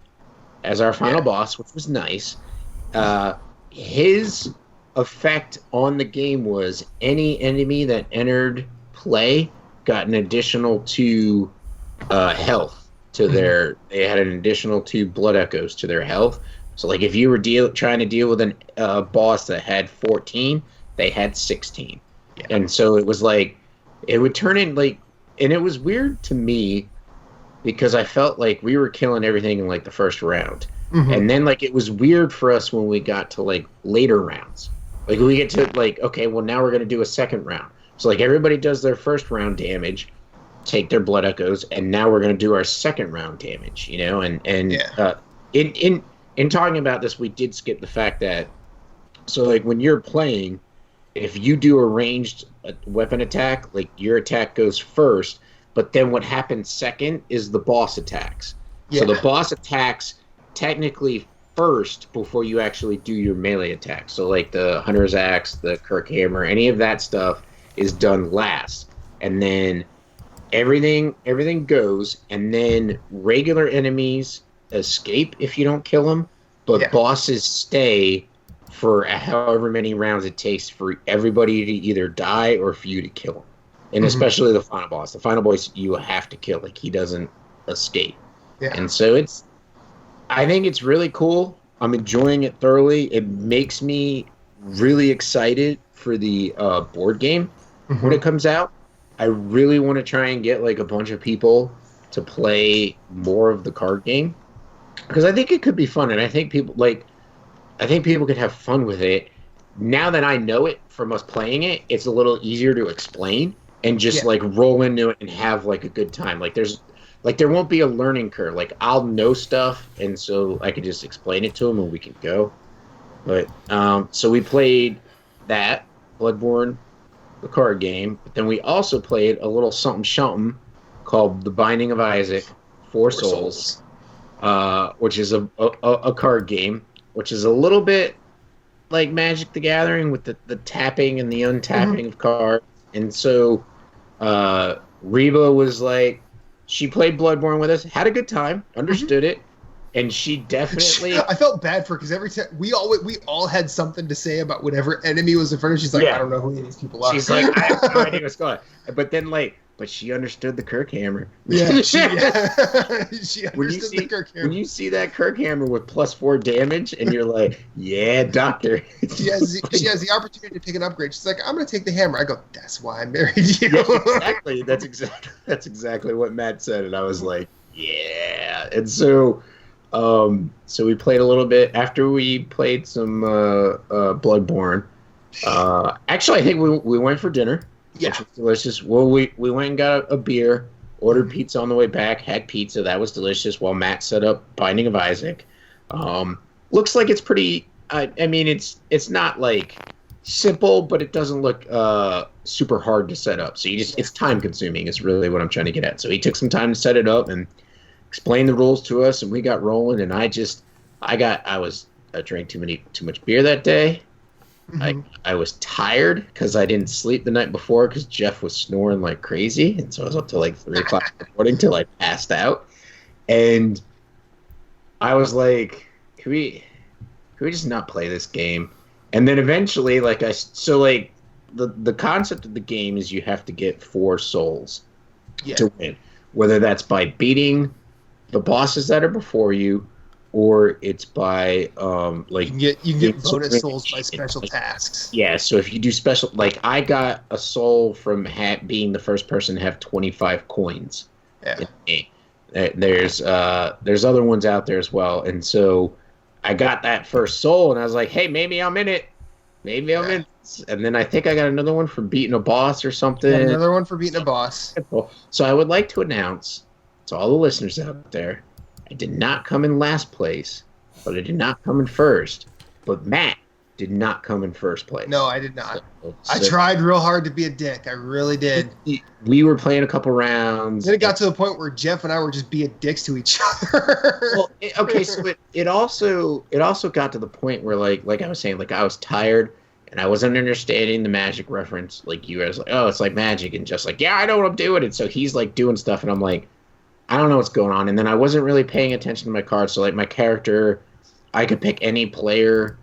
as our final boss, which was nice. His effect on the game was any enemy that entered play got an additional 2 health to their. They had an additional 2 blood echoes to their health. So, like, if you were trying to deal with a boss that had 14, they had 16. Yeah. And so it was like, it would turn in, like, and it was weird to me because I felt like we were killing everything in, like, the first round. Mm-hmm. And then, like, it was weird for us when we got to, like, later rounds. Like, we get to, like, okay, well, now we're going to do a second round. So, like, everybody does their first round damage, take their blood echoes, and now we're going to do our second round damage, you know? In talking about this, we did skip the fact that, so, like, when you're playing, if you do a ranged weapon attack, like, your attack goes first, but then what happens second is the boss attacks. Yeah. So the boss attacks technically first before you actually do your melee attack. So, like, the Hunter's Axe, the Kirk Hammer, any of that stuff is done last. And then everything goes, and then regular enemies escape if you don't kill them, but bosses stay for however many rounds it takes for everybody to either die or for you to kill them. And especially the final boss. The final boss you have to kill. Like, he doesn't escape. Yeah. And so I think it's really cool. I'm enjoying it thoroughly. It makes me really excited for the board game when it comes out. I really want to try and get, like, a bunch of people to play more of the card game, because I think it could be fun, and I think people could have fun with it. Now that I know it from us playing it, it's a little easier to explain and just like roll into it and have, like, a good time. Like, there won't be a learning curve. Like, I'll know stuff, and so I can just explain it to them and we can go. But so we played that Bloodborne, the card game, but then we also played a little something called The Binding of Isaac, Four Souls. Which is a card game, which is a little bit like Magic the Gathering with the tapping and the untapping of cards. And so Reba was like, she played Bloodborne with us, had a good time, understood it, and she definitely... I felt bad for her because every time we all had something to say about whatever enemy was in front of her. She's like, I don't know who any of these people are. She's like, I have no idea what's going on. But then, like, but she understood the Kirk Hammer. Yeah, she understood the Kirk Hammer. When you see that Kirk Hammer with +4 damage, and you're like, yeah, doctor. She has the opportunity to pick an upgrade. She's like, I'm going to take the hammer. I go, that's why I married you. Yeah, exactly. That's exactly what Matt said, and I was like, yeah. And so we played a little bit after we played some Bloodborne. Actually, I think we went for dinner. Yeah, which was delicious. Well, we went and got a beer, ordered pizza on the way back, had pizza. That was delicious while Matt set up Binding of Isaac. Looks like it's pretty... I mean, it's not, like, simple, but it doesn't look super hard to set up. So it's time-consuming is really what I'm trying to get at. So he took some time to set it up and explain the rules to us, and we got rolling. And I drank too much beer that day. I was tired because I didn't sleep the night before because Jeff was snoring like crazy, and so I was up till like 3 o'clock in the morning till I passed out. And I was like, "Can we just not play this game?" And then eventually, the concept of the game is you have to get 4 souls to win, whether that's by beating the bosses that are before you, or it's by you can get bonus souls by special tasks. Yeah, so if you do special, like, I got a soul from being the first person to have 25 coins. Yeah. There's other ones out there as well, and so I got that first soul, and I was like, hey, maybe I'm in it. Maybe I'm in it. And then I think I got another one for beating a boss or something. Another one for beating a boss. So I would like to announce to all the listeners out there, I did not come in last place, but I did not come in first. But Matt did not come in first place. No, I did not. I tried real hard to be a dick. I really did. We were playing a couple rounds. Then it got to the point where Jeff and I were just being dicks to each other. Well, okay, so it also got to the point where, like I was saying, like, I was tired and I wasn't understanding the Magic reference. Like, you guys, like, oh, it's like Magic, and just like, yeah, I know what I'm doing. And so he's like doing stuff, and I'm like, I don't know what's going on. And then I wasn't really paying attention to my cards. So like my character, I could pick any player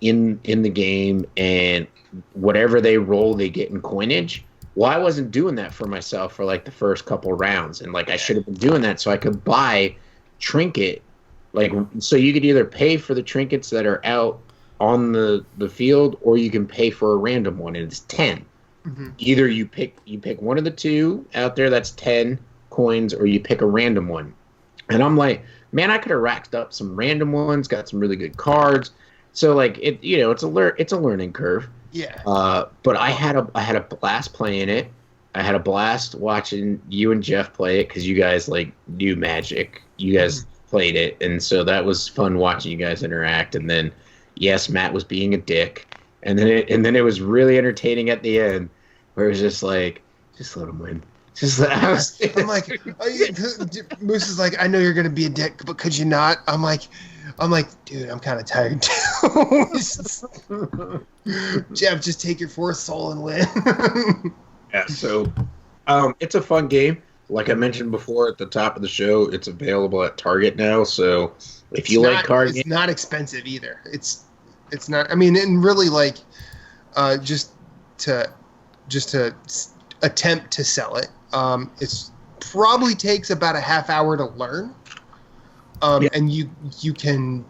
in the game, and whatever they roll, they get in coinage. Well, I wasn't doing that for myself for like the first couple rounds, and like I should have been doing that so I could buy trinket. Like, so you could either pay for the trinkets that are out on the field, or you can pay for a random one, and it's 10. Mm-hmm. Either you pick one of the two out there that's 10 coins, or you pick a random one. And I'm like, man, I could have racked up some random ones, got some really good cards. So like it's a learning curve. Yeah. But I had a blast playing it. I had a blast watching you and Jeff play it because you guys like knew Magic. You guys played it, and so that was fun watching you guys interact. And then, yes, Matt was being a dick, and then it was really entertaining at the end, where it was just like, just let him win. I'm like, Moose is like, I know you're gonna be a dick, but could you not? I'm like, dude, I'm kind of tired too. Jeff, just take your fourth soul and win. Yeah, so it's a fun game. Like I mentioned before at the top of the show, it's available at Target now. So if you like card games, it's not expensive either. It's not. I mean, and really like, just to attempt to sell it. It's probably takes about a half hour to learn. And you can.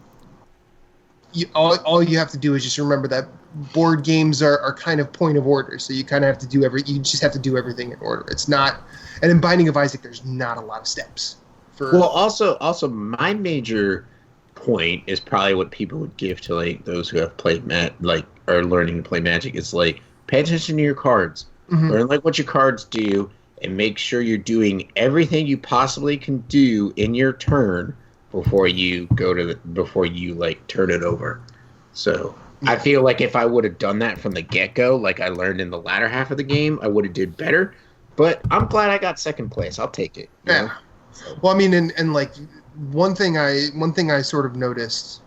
All you have to do is just remember that board games are kind of point of order, so you kind of have to you just have to do everything in order. It's not, and in Binding of Isaac, there's not a lot of steps. Well, also my major point is probably what people would give to like those who have played are learning to play Magic is like pay attention to your cards, learn like what your cards do, and make sure you're doing everything you possibly can do in your turn before you like turn it over. So I feel like if I would have done that from the get-go, like I learned in the latter half of the game, I would have did better. But I'm glad I got second place. I'll take it. Yeah. Know? Well, I mean, and like one thing I sort of noticed,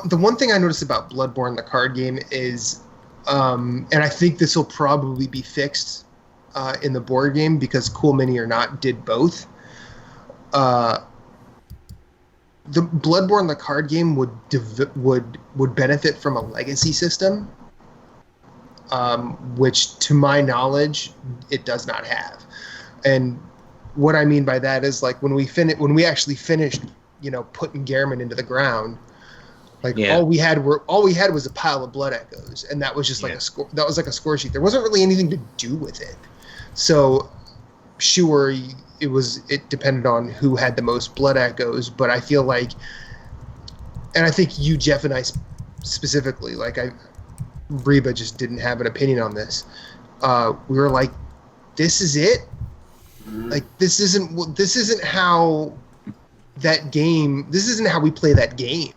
the one thing I noticed about Bloodborne, the card game, is, and I think this will probably be fixed in the board game because Cool Mini or Not did both. The Bloodborne, the card game, would benefit from a legacy system, which, to my knowledge, it does not have. And what I mean by that is, like, when we actually finished, putting Gehrman into the ground, like all we had was a pile of blood echoes, and that was just like a score. That was like a score sheet. There wasn't really anything to do with it. So, sure. It depended on who had the most blood echoes, but I feel like, and I think you, Jeff, and I specifically, like Reba just didn't have an opinion on this. We were like, this is it. Like this isn't how that game. This isn't how we play that game.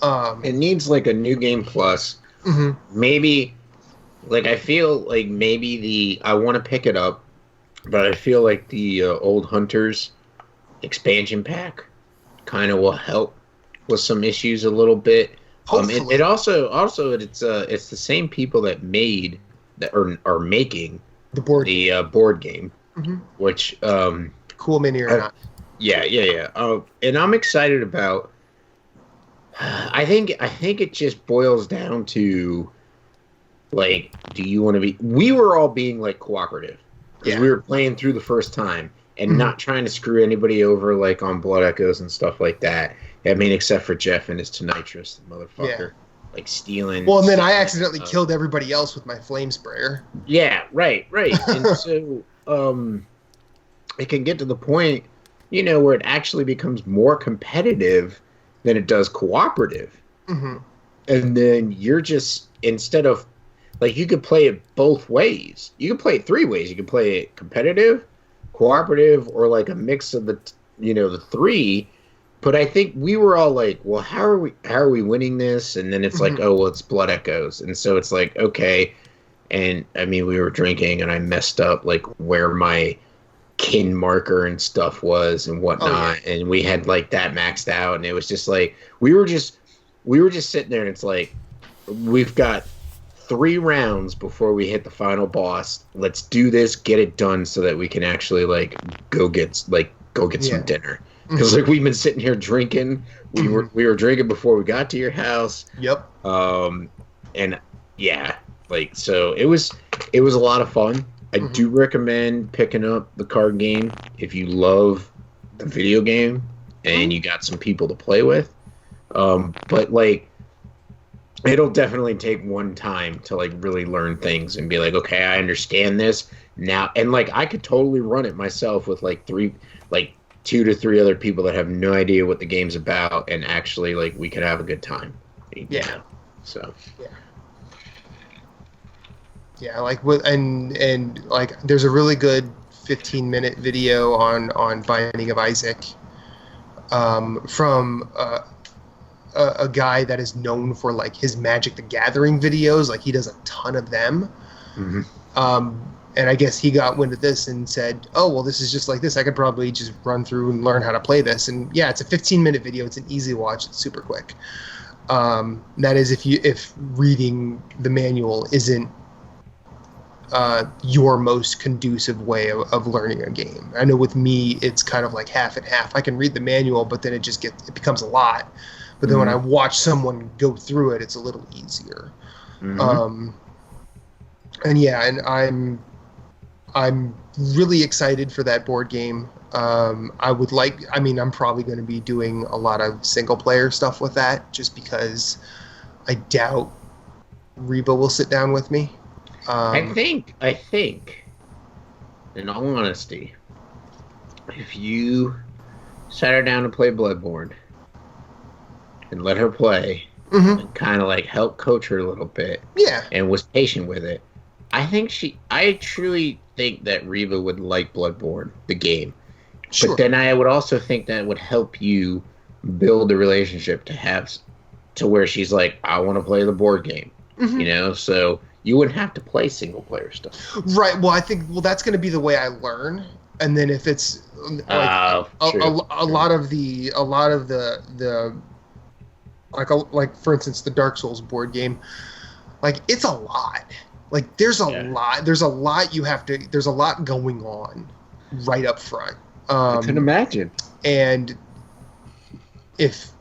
It needs like a new game plus. Maybe, like I feel like maybe I want to pick it up. But I feel like the Old Hunters expansion pack kind of will help with some issues a little bit. It also it's the same people that are making the board game, which Cool Mini or Not. Yeah. And I'm excited about. I think it just boils down to, like, do you want to be? We were all being like cooperative. Because we were playing through the first time and not trying to screw anybody over, like on Blood Echoes and stuff like that. I mean, except for Jeff and his Tonitrus, the motherfucker, like stealing. Well, and then I accidentally killed everybody else with my flame sprayer. Yeah, right. And so it can get to the point, where it actually becomes more competitive than it does cooperative. And then you're just, instead of, like, you could play it both ways. You could play it three ways. You could play it competitive, cooperative, or like a mix of the three. But I think we were all like, well, how are we winning this? And then it's like, oh, well, it's Blood Echoes. And so it's like, okay. And I mean, we were drinking and I messed up like where my kin marker and stuff was and whatnot. And we had like that maxed out. And it was just like, we were just sitting there and it's like, we've got 3 rounds before we hit the final boss. Let's do this, get it done, so that we can actually like go get some dinner. Because like we've been sitting here drinking. We were drinking before we got to your house. Yep. And yeah, like so it was a lot of fun. I do recommend picking up the card game if you love the video game and you got some people to play with. But like, it'll definitely take one time to like really learn things and be like, okay, I understand this now. And like, I could totally run it myself with like 2 to 3 other people that have no idea what the game's about, and actually like we could have a good time. Yeah. So. Yeah. Yeah, like with and like there's a really good 15-minute video on Binding of Isaac from a guy that is known for like his Magic the Gathering videos. Like he does a ton of them. And I guess he got wind of this and said, "Oh, well, this is just like this. I could probably just run through and learn how to play this." And yeah, it's a 15-minute video. It's an easy watch. It's super quick. That is if reading the manual isn't your most conducive way of learning a game. I know with me, it's kind of like half and half. I can read the manual, but then it becomes a lot. But then when I watch someone go through it, it's a little easier. And yeah, and I'm really excited for that board game. I'm probably going to be doing a lot of single player stuff with that, just because I doubt Reba will sit down with me. I think, in all honesty, if you sat her down to play Bloodborne and let her play and kind of like help coach her a little bit, and was patient with it, I truly think that Reba would like Bloodborne, the game. Sure. But then I would also think that would help you build a relationship to where she's like, I want to play the board game, so you wouldn't have to play single player stuff. Right. Well, I think that's going to be the way I learn. And then if it's like a lot of the like for instance, the Dark Souls board game, like it's a lot. Like there's a lot going on right up front. I can imagine. And if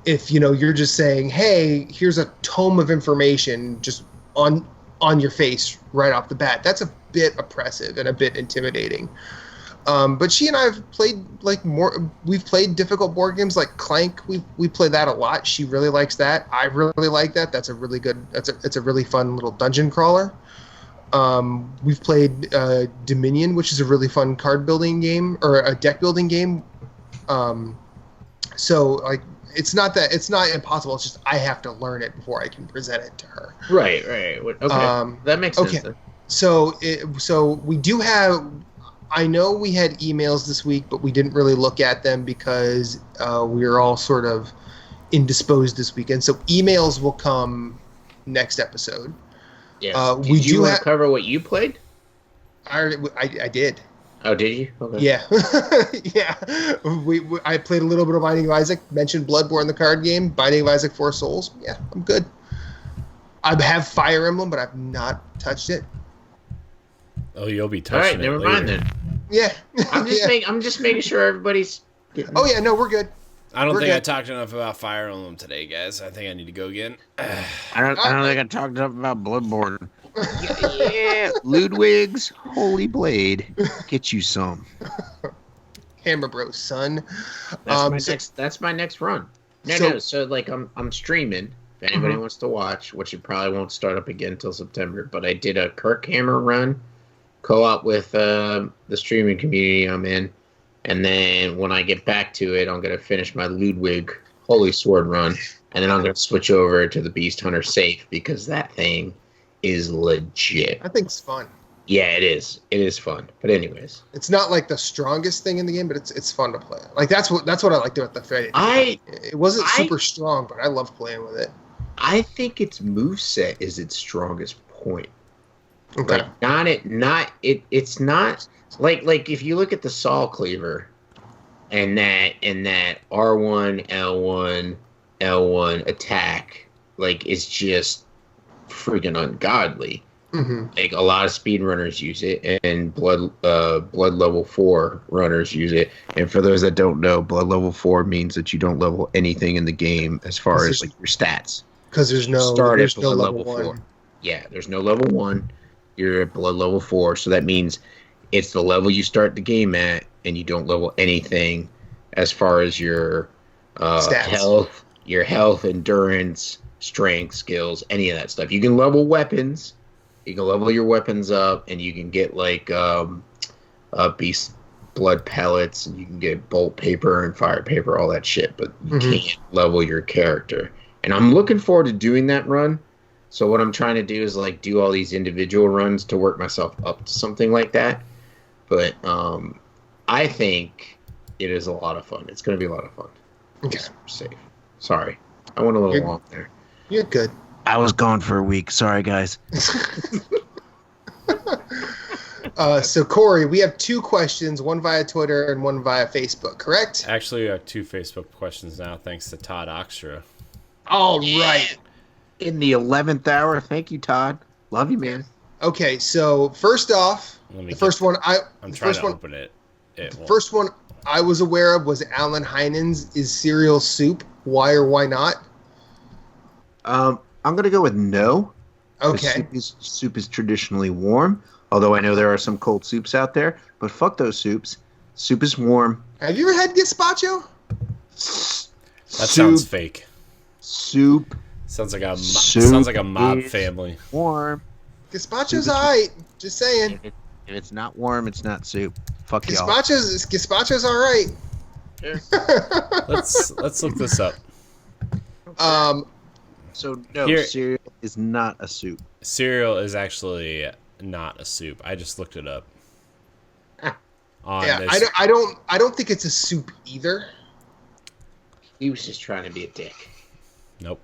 you're just saying, hey, here's a tome of information just on your face right off the bat, that's a bit oppressive and a bit intimidating. But she and I have played we've played difficult board games like Clank. We play that a lot. She really likes that. I really like that. That's a really good. It's a really fun little dungeon crawler. We've played Dominion, which is a really fun card building game or a deck building game. So like it's not impossible. It's just I have to learn it before I can present it to her. Right. Okay. That makes sense. Okay. So we do have. I know we had emails this week, but we didn't really look at them because we were all sort of indisposed this weekend. So emails will come next episode. Yes. Did you want to cover what you played? I did. Oh, did you? Okay. Yeah. Yeah. I played a little bit of Binding of Isaac, mentioned Bloodborne, the card game, Binding of Isaac 4 Souls. Yeah, I'm good. I have Fire Emblem, but I've not touched it. Oh, you'll be touching it. All right, never mind then. Yeah. I'm just making sure everybody's Oh yeah, no, we're good. I don't think I talked enough about Fire Emblem today, guys. I think I need to go again. I don't think I talked enough about Bloodborne. Yeah, Ludwig's Holy Blade. Get you some. Hammer Bros, son. That's my next run. So like I'm streaming. If anybody wants to watch, which it probably won't start up again until September, but I did a Kirk Hammer run, co-op with the streaming community I'm in, and then when I get back to it, I'm gonna finish my Ludwig Holy Sword run, and then I'm gonna switch over to the Beast Hunter Safe because that thing is legit. I think it's fun. Yeah, it is. It is fun. But anyways, it's not like the strongest thing in the game, but it's fun to play. Like that's what I liked about the Freddy. It wasn't super strong, but I love playing with it. I think its moveset is its strongest point. Okay. Like it's not like if you look at the Saw Cleaver and that R1, L1 attack, like it's just freaking ungodly. Mm-hmm. Like a lot of speed runners use it, and blood level 4 runners use it. And for those that don't know, blood level 4 means that you don't level anything in the game as far as like your stats. Because there's no level 4. Yeah, there's no level 1. You're at blood level 4, so that means it's the level you start the game at, and you don't level anything as far as your health, endurance, strength, skills, any of that stuff. You can level weapons. You can level your weapons up, and you can get like beast blood pellets, and you can get bolt paper and fire paper, all that shit. But you can't level your character. And I'm looking forward to doing that run. So what I'm trying to do is like do all these individual runs to work myself up to something like that. But I think it is a lot of fun. It's going to be a lot of fun. Okay. Just safe. Sorry, I went a little long there. You're good. I was gone for a week. Sorry, guys. So Corey, we have 2 questions, one via Twitter and one via Facebook, correct? Actually, we have 2 Facebook questions now, thanks to Todd Oxtra. All right. In the 11th hour. Thank you, Todd. Love you, man. Okay, so first off, I'm trying to open it. First one I was aware of was Alan Heinen's "Is cereal soup? Why or why not?" I'm going to go with no. Okay. Soup is traditionally warm, although I know there are some cold soups out there, but fuck those soups. Soup is warm. Have you ever had gazpacho? That sounds fake. Soup. Sounds like a mob family. Warm. Gazpacho's alright. Just saying. If it's not warm, it's not soup. Fuck y'all. Gazpacho's alright. Let's look this up. So no, cereal is not a soup. Cereal is actually not a soup. I just looked it up. Yeah, I don't think it's a soup either. He was just trying to be a dick. Nope.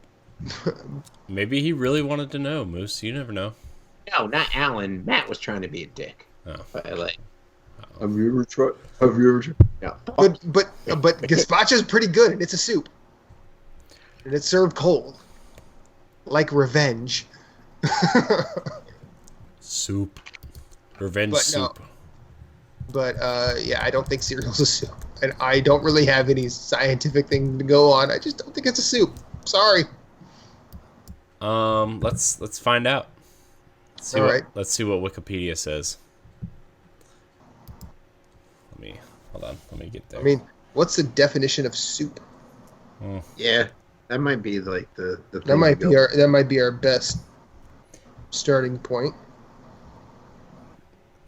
Maybe he really wanted to know, Moose. You never know. No, not Alan. Matt was trying to be a dick. Oh. Have you ever tried? No. But gazpacho's pretty good, and it's a soup. And it's served cold. Like revenge. Soup. Revenge soup. No. But, yeah, I don't think cereal's a soup. And I don't really have any scientific thing to go on. I just don't think it's a soup. Sorry. Let's find out. Let's see what Wikipedia says. Hold on. Let me get there. I mean, what's the definition of soup? Yeah, that might be like the that might be our best starting point.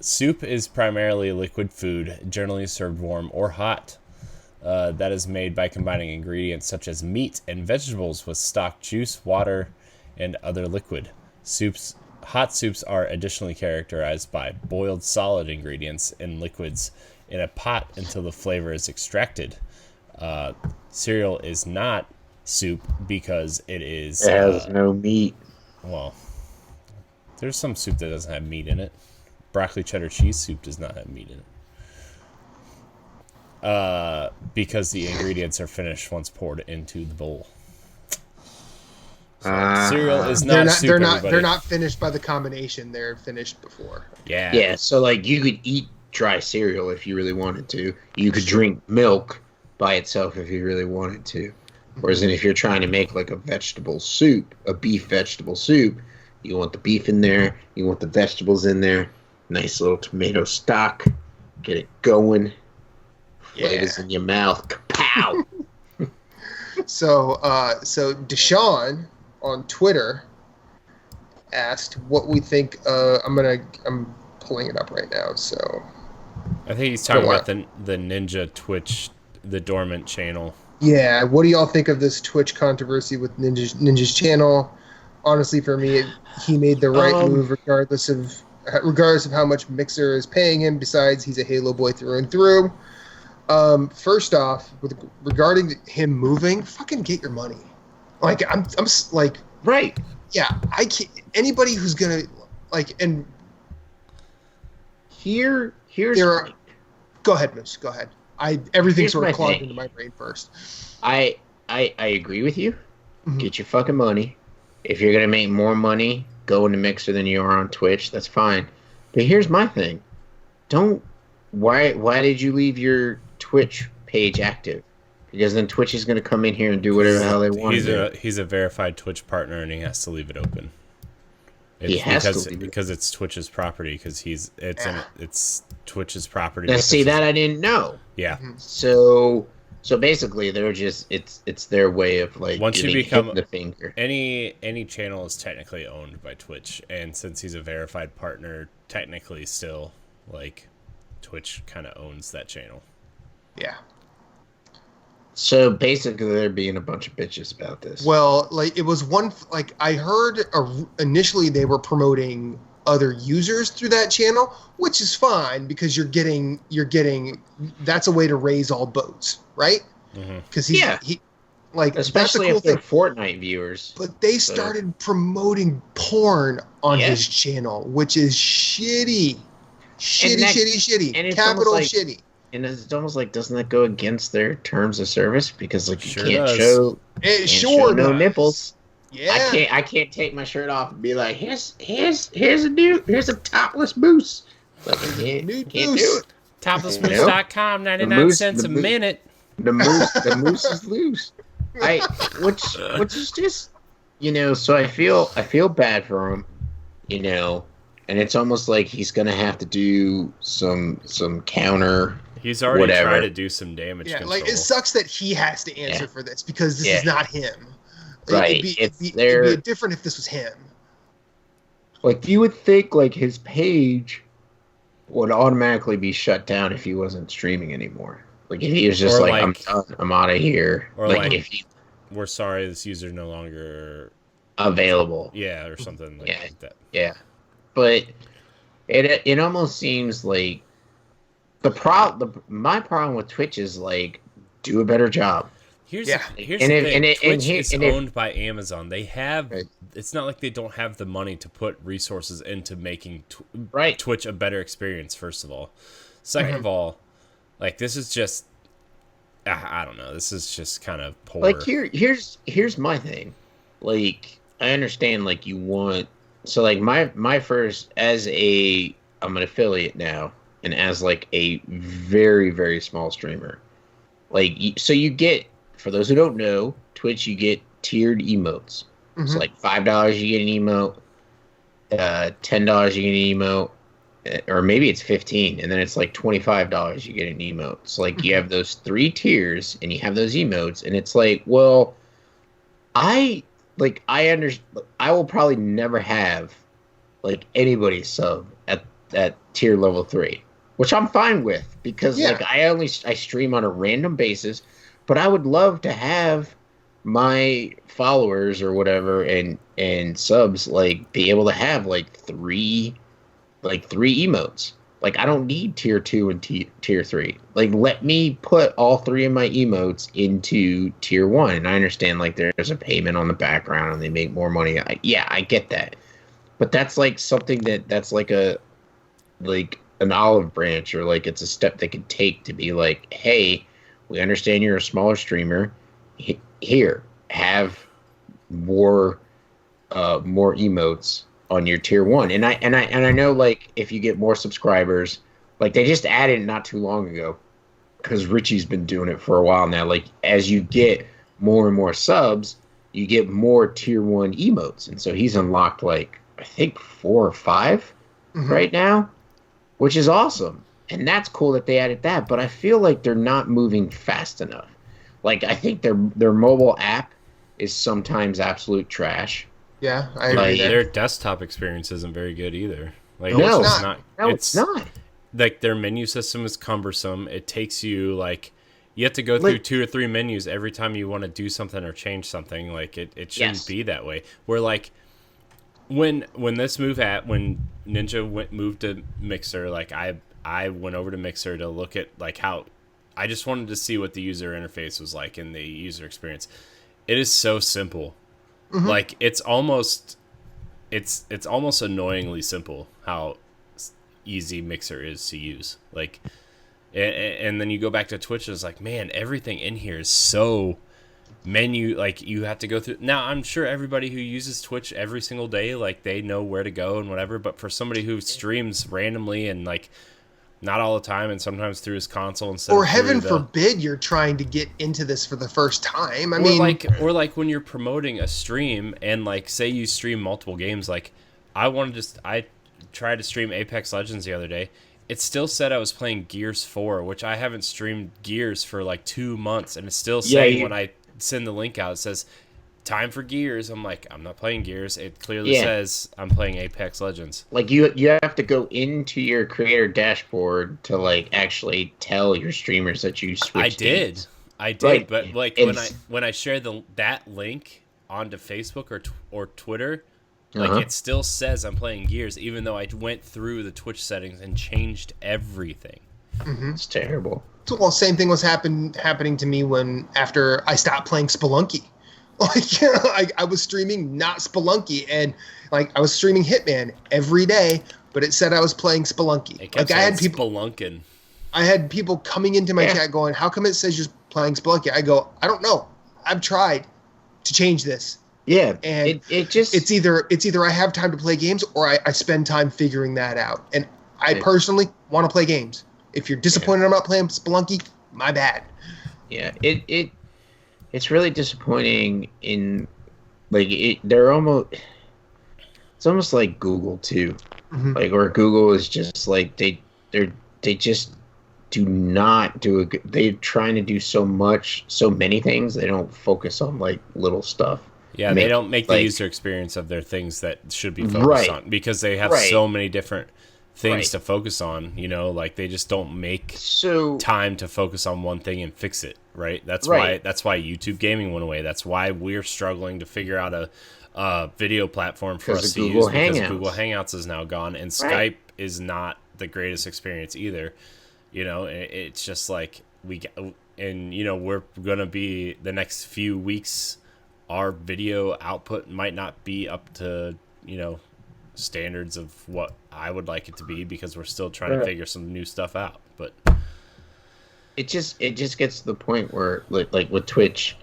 Soup is primarily liquid food, generally served warm or hot. That is made by combining ingredients such as meat and vegetables with stock, juice, water, and other liquid. Hot soups are additionally characterized by boiled solid ingredients and liquids in a pot until the flavor is extracted. Cereal is not soup because it has no meat. Well, there's some soup that doesn't have meat in it. Broccoli cheddar cheese soup does not have meat in it. Because the ingredients are finished once poured into the bowl. So cereal is not soup. They're not finished by the combination. They're finished before. Yeah. Yeah. So like you could eat dry cereal if you really wanted to. You could drink milk by itself if you really wanted to. Whereas if you're trying to make like a vegetable soup, a beef vegetable soup, you want the beef in there. You want the vegetables in there. Nice little tomato stock. Get it going. Flavors in your mouth. Kapow! So Deshaun on Twitter asked what we think. I'm pulling it up right now. So I think he's talking about the Ninja Twitch, the dormant channel. Yeah, what do y'all think of this Twitch controversy with Ninja's channel? Honestly, for me, he made the right move regardless of how much Mixer is paying him. Besides, he's a Halo boy through and through. First off, regarding him moving, fucking get your money. Like I'm like right. Yeah, I can't. Anybody who's gonna like and here's go ahead, Moose. Go ahead. Everything sort of clogged into my brain first. I agree with you. Mm-hmm. Get your fucking money. If you're gonna make more money go into Mixer than you are on Twitch. That's fine. But here's my thing. Why did you leave your Twitch page active? Because then Twitch is going to come in here and do whatever the hell they want to do. He's a verified Twitch partner, and he has to leave it open. He has to leave it. Because it's Twitch's property. Because it's Twitch's property. Now, see, that I didn't know. Yeah. So basically, they're just it's their way of like once you become the finger. Any channel is technically owned by Twitch, and since he's a verified partner, technically still like Twitch kind of owns that channel. Yeah. So basically, they're being a bunch of bitches about this. Well, like it was like I heard initially they were promoting other users through that channel, which is fine because you're getting that's a way to raise all boats, right? Because he like especially if they're Fortnite viewers. But they started promoting porn on his channel, which is shitty, and capital shitty. And it's almost like, doesn't that go against their terms of service? Because like you Sure can't does. show no nipples. Yeah, I can't take my shirt off and be like, here's a topless moose. Like, can't do it. Toplessmoose.com, 99 cents a minute. The moose is loose. Which is just, so I feel bad for him, and it's almost like he's gonna have to do some counter. He's already tried to do some damage control. Like it sucks that he has to answer for this because this is not him. Right. It'd be different if this was him. Like you would think like his page would automatically be shut down if he wasn't streaming anymore. Like if he was just like I'm done, I'm out of here. Or like if we're sorry, this user's no longer available. Yeah, or something like that. Yeah. But it almost seems like my problem with Twitch is like do a better job. Here's the thing. Twitch is owned by Amazon. They have. Right. It's not like they don't have the money to put resources into making Twitch a better experience. First of all, second of all, like this is just. I don't know. This is just kind of poor. Like here's my thing. Like I understand. Like you want. So like my first I'm an affiliate now, and as like a very very small streamer, like so you get. For those who don't know, Twitch, you get tiered emotes. It's like $5 you get an emote, $10 you get an emote, or maybe it's $15, and then it's like $25 you get an emote. So like you have those 3 tiers, and you have those emotes, and it's like, well, I will probably never have like anybody sub at tier level 3, which I'm fine with because like I stream on a random basis. But I would love to have my followers or whatever and subs like be able to have like three emotes. Like I don't need tier 2 and tier 3. Like let me put all 3 of my emotes into tier 1. And I understand like there's a payment on the background and they make more money. I get that. But that's like something that's like an olive branch or like it's a step they could take to be like, hey, we understand you're a smaller streamer. Here, have more emotes on your tier 1. And I know like if you get more subscribers, like they just added it not too long ago, because Richie's been doing it for a while now. Like as you get more and more subs, you get more tier 1 emotes, and so he's unlocked like I think 4 or 5 right now, which is awesome. And that's cool that they added that, but I feel like they're not moving fast enough. Like I think their mobile app is sometimes absolute trash. Yeah, I agree. Their desktop experience isn't very good either. Like no, it's not. Like their menu system is cumbersome. It takes you like you have to go through 2 or 3 menus every time you want to do something or change something. Like it shouldn't be that way. Where like when Ninja moved to Mixer, like I went over to Mixer to look at like how I just wanted to see what the user interface was like in the user experience. It is so simple. Like it's almost annoyingly simple how easy Mixer is to use. Like and then you go back to Twitch and it's like, man, everything in here is so menu, like you have to go through. Now I'm sure everybody who uses Twitch every single day, like they know where to go and whatever, but for somebody who streams randomly and like not all the time and sometimes through his console instead or of heaven forbid you're trying to get into this for the first time. I mean, like when you're promoting a stream and like say you stream multiple games, like I tried to stream Apex Legends the other day. It still said I was playing Gears 4, which I haven't streamed Gears for like 2 months, and it's still saying when I send the link out, it says time for Gears. I'm like, I'm not playing Gears. It clearly says I'm playing Apex Legends. Like you have to go into your creator dashboard to like actually tell your streamers that you switched. I did, but like when I share that link onto Facebook or Twitter, like it still says I'm playing Gears, even though I went through the Twitch settings and changed everything. Mm-hmm. It's terrible. Well, same thing was happening to me after I stopped playing Spelunky. Like, I was streaming not Spelunky, and like I was streaming Hitman every day, but it said I was playing Spelunky. Like I had people spelunking. I had people coming into my chat going, "How come it says you're playing Spelunky?" I go, "I don't know. I've tried to change this." Yeah, and it's either I have time to play games or I spend time figuring that out. And I personally want to play games. If you're disappointed I'm not playing Spelunky, my bad. Yeah, it's really disappointing in like they're almost. It's almost like Google too, like or Google is just like they just do not do a good. They're trying to do so many things. They don't focus on like little stuff. Yeah, they don't make the user experience of their things that should be focused on because they have so many different things to focus on. You know, like they just don't make time to focus on one thing and fix it. Right. That's why YouTube gaming went away. That's why we're struggling to figure out a video platform for us to use because Google Hangouts is now gone and Skype is not the greatest experience either. You know, it's just like we're gonna be the next few weeks. Our video output might not be up to, standards of what I would like it to be because we're still trying to figure some new stuff out. But it just gets to the point where like with Twitch,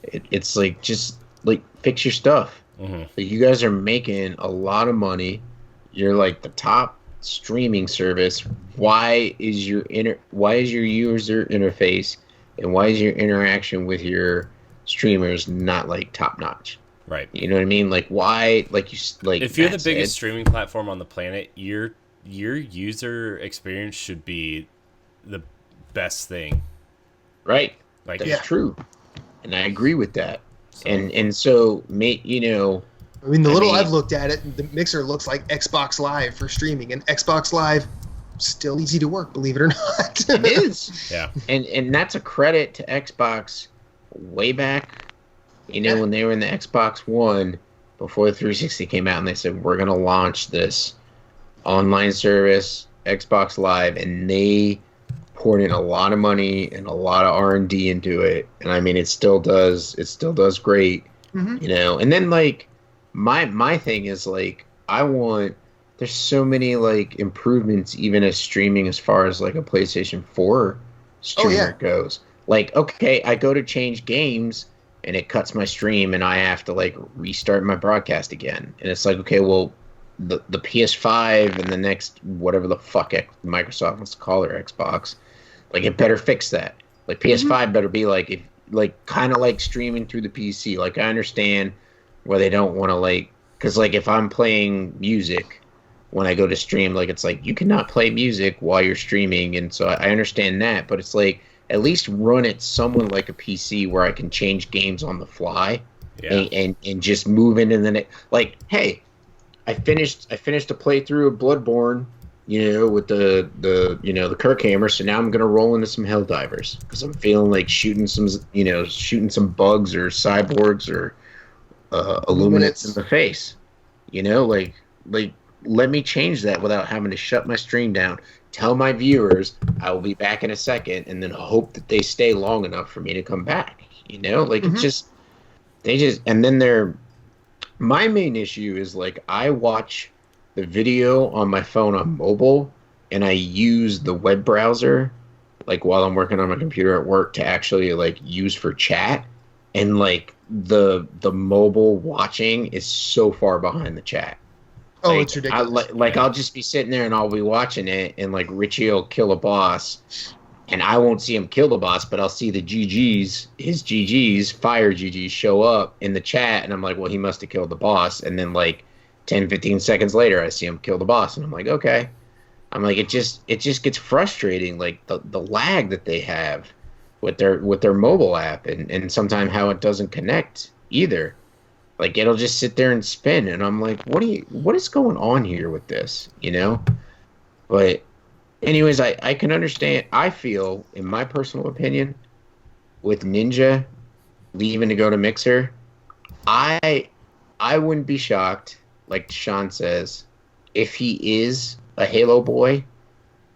it's like just like fix your stuff. Like, you guys are making a lot of money. You're like the top streaming service. Why is your user interface and why is your interaction with your streamers not like top notch? Right. You know what I mean? Like why? If you're the biggest streaming platform on the planet, your user experience should be the best thing. Right. Like that's true, and I agree with that. So. And so I mean, I've looked at it, the Mixer looks like Xbox Live for streaming, and Xbox Live still easy to work, believe it or not. It is. Yeah. And that's a credit to Xbox. Way back, when they were in the Xbox One, before the 360 came out, and they said, we're going to launch this online service, Xbox Live, and they poured in a lot of money and a lot of R&D into it. And I mean, it still does great, And then, like, my thing is, like, there's so many, like, improvements even as streaming as far as, like, a PlayStation 4 streamer goes. Like, okay, I go to change games and it cuts my stream and I have to like restart my broadcast again. And it's like, okay, well, the PS5 and the next whatever the fuck Microsoft wants to call their Xbox, like it better fix that. Like PS5 better be like kind of like streaming through the PC. Like I understand where they don't want to because like if I'm playing music when I go to stream, like it's like you cannot play music while you're streaming, and so I understand that, but it's like at least run it somewhat like a PC where I can change games on the fly and just move into the next. Like, hey, I finished a playthrough of Bloodborne, with the Kirk hammer. So now I'm gonna roll into some Helldivers because I'm feeling like shooting some bugs or cyborgs or Illuminates in the face. Let me change that without having to shut my stream down. Tell my viewers I will be back in a second, and then hope that they stay long enough for me to come back. It's just and then my main issue is like I watch the video on my phone on mobile, and I use the web browser like while I'm working on my computer at work to actually like use for chat, and like the mobile watching is so far behind the chat. Oh, Like, it's ridiculous. I'll just be sitting there and I'll be watching it, and like Richie will kill a boss, and I won't see him kill the boss, but I'll see the GGs, fire GGs show up in the chat, and I'm like, well, he must have killed the boss. And then like 10, 15 seconds later, I see him kill the boss, and I'm like, okay. I'm like, it just gets frustrating, like the lag that they have with their mobile app, and sometimes how it doesn't connect either. Like it'll just sit there and spin, and I'm like, what is going on here with this, you know? But anyways, I can understand. I feel, in my personal opinion, with Ninja leaving to go to Mixer, I wouldn't be shocked, like Sean says, if he is a Halo boy.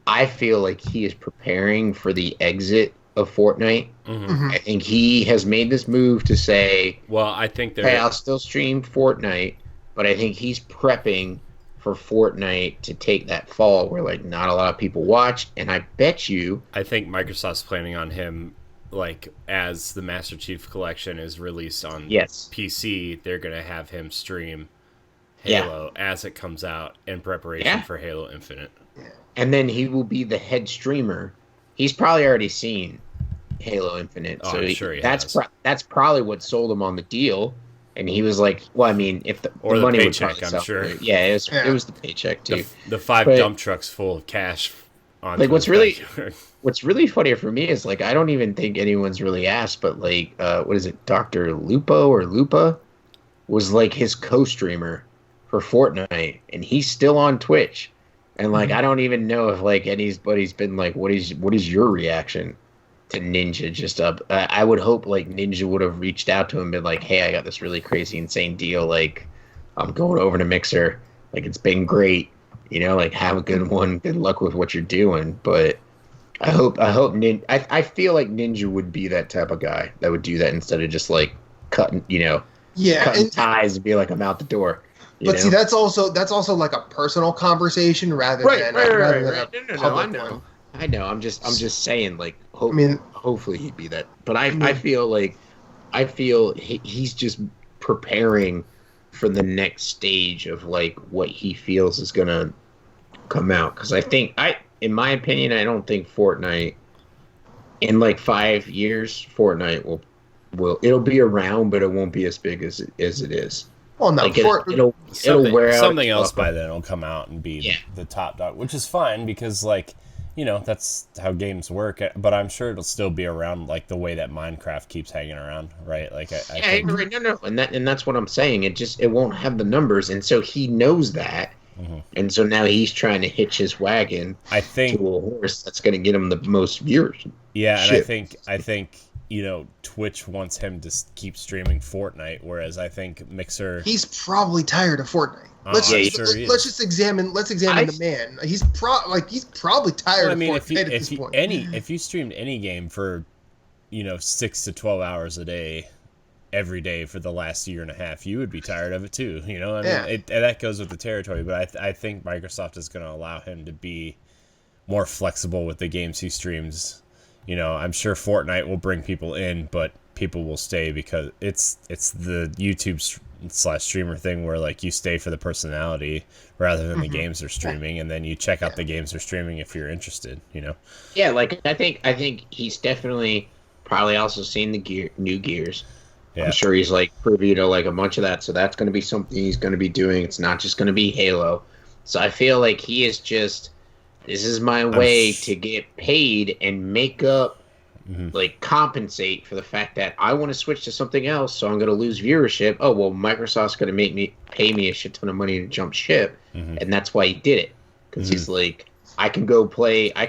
I feel like he is preparing for the exit of Fortnite. Mhm. I think he has made this move to say, Well, I think hey, I'll still stream Fortnite, but I think he's prepping for Fortnite to take that fall where like not a lot of people watch, and I bet you I think Microsoft's planning on him, like, as the Master Chief Collection is released on yes. PC, they're going to have him stream Yeah. Halo as it comes out in preparation Yeah. for Halo Infinite. And then he will be the head streamer. He's probably already seen Halo Infinite, Oh, so I'm sure he that's has. that's probably what sold him on the deal. And he was like, "Well, I mean, if the Or the money would paycheck, probably I'm sell sure. it. Yeah, it Yeah. was the paycheck too. The 5 But- dump trucks full of cash. Like, what's really funnier for me is like I don't even think anyone's really asked, but like what is it, Dr. Lupo or Lupa was like his co-streamer for Fortnite, and he's still on Twitch. And like I don't even know if like anybody's been like, what is your reaction to Ninja just up? I would hope like Ninja would have reached out to him and been like, hey, I got this really crazy insane deal, like I'm going over to Mixer, like it's been great, you know, like have a good one, good luck with what you're doing. But I feel like Ninja would be that type of guy that would do that instead of just like cutting Yeah, ties and be like, I'm out the door. but see, that's also like a personal conversation rather than a public one. I know. I'm just saying, like, hopefully he'd be that. But I feel he's just preparing for the next stage of like what he feels is gonna come out. Because in my opinion, I don't think Fortnite in like 5 years, Fortnite will it'll be around, but it won't be as big as it is. Well, no, Like it'll wear out. Something else by then will come out and be the top dog, which is fine because, like, you know, that's how games work. But I'm sure it'll still be around, like the way that Minecraft keeps hanging around, right? Like, I think... no, and that's what I'm saying. It won't have the numbers, and so he knows that, and so now he's trying to hitch his wagon. I think to a horse that's going to get him the most viewers. Yeah, and I think. You know, Twitch wants him to keep streaming Fortnite, whereas I think Mixer. He's probably tired of Fortnite. Let's examine the man. He's probably tired of Fortnite at this point. If you streamed any game for, 6 to 12 hours a day, every day for the last year and a half, you would be tired of it too. You know, that goes with the territory. But I think Microsoft is going to allow him to be more flexible with the games he streams. You know, I'm sure Fortnite will bring people in, but people will stay because it's the YouTube / streamer thing where like you stay for the personality rather than the games they're streaming, and then you check out the games they're streaming if you're interested. You know. Yeah, like I think he's definitely probably also seen the new Gears. Yeah. I'm sure he's like privy to like a bunch of that, so that's going to be something he's going to be doing. It's not just going to be Halo. So I feel like he is just. This is my way to get paid and make up, like compensate for the fact that I want to switch to something else, so I'm going to lose viewership. Oh, well, Microsoft's going to pay me a shit ton of money to jump ship, and that's why he did it. Because he's like, I can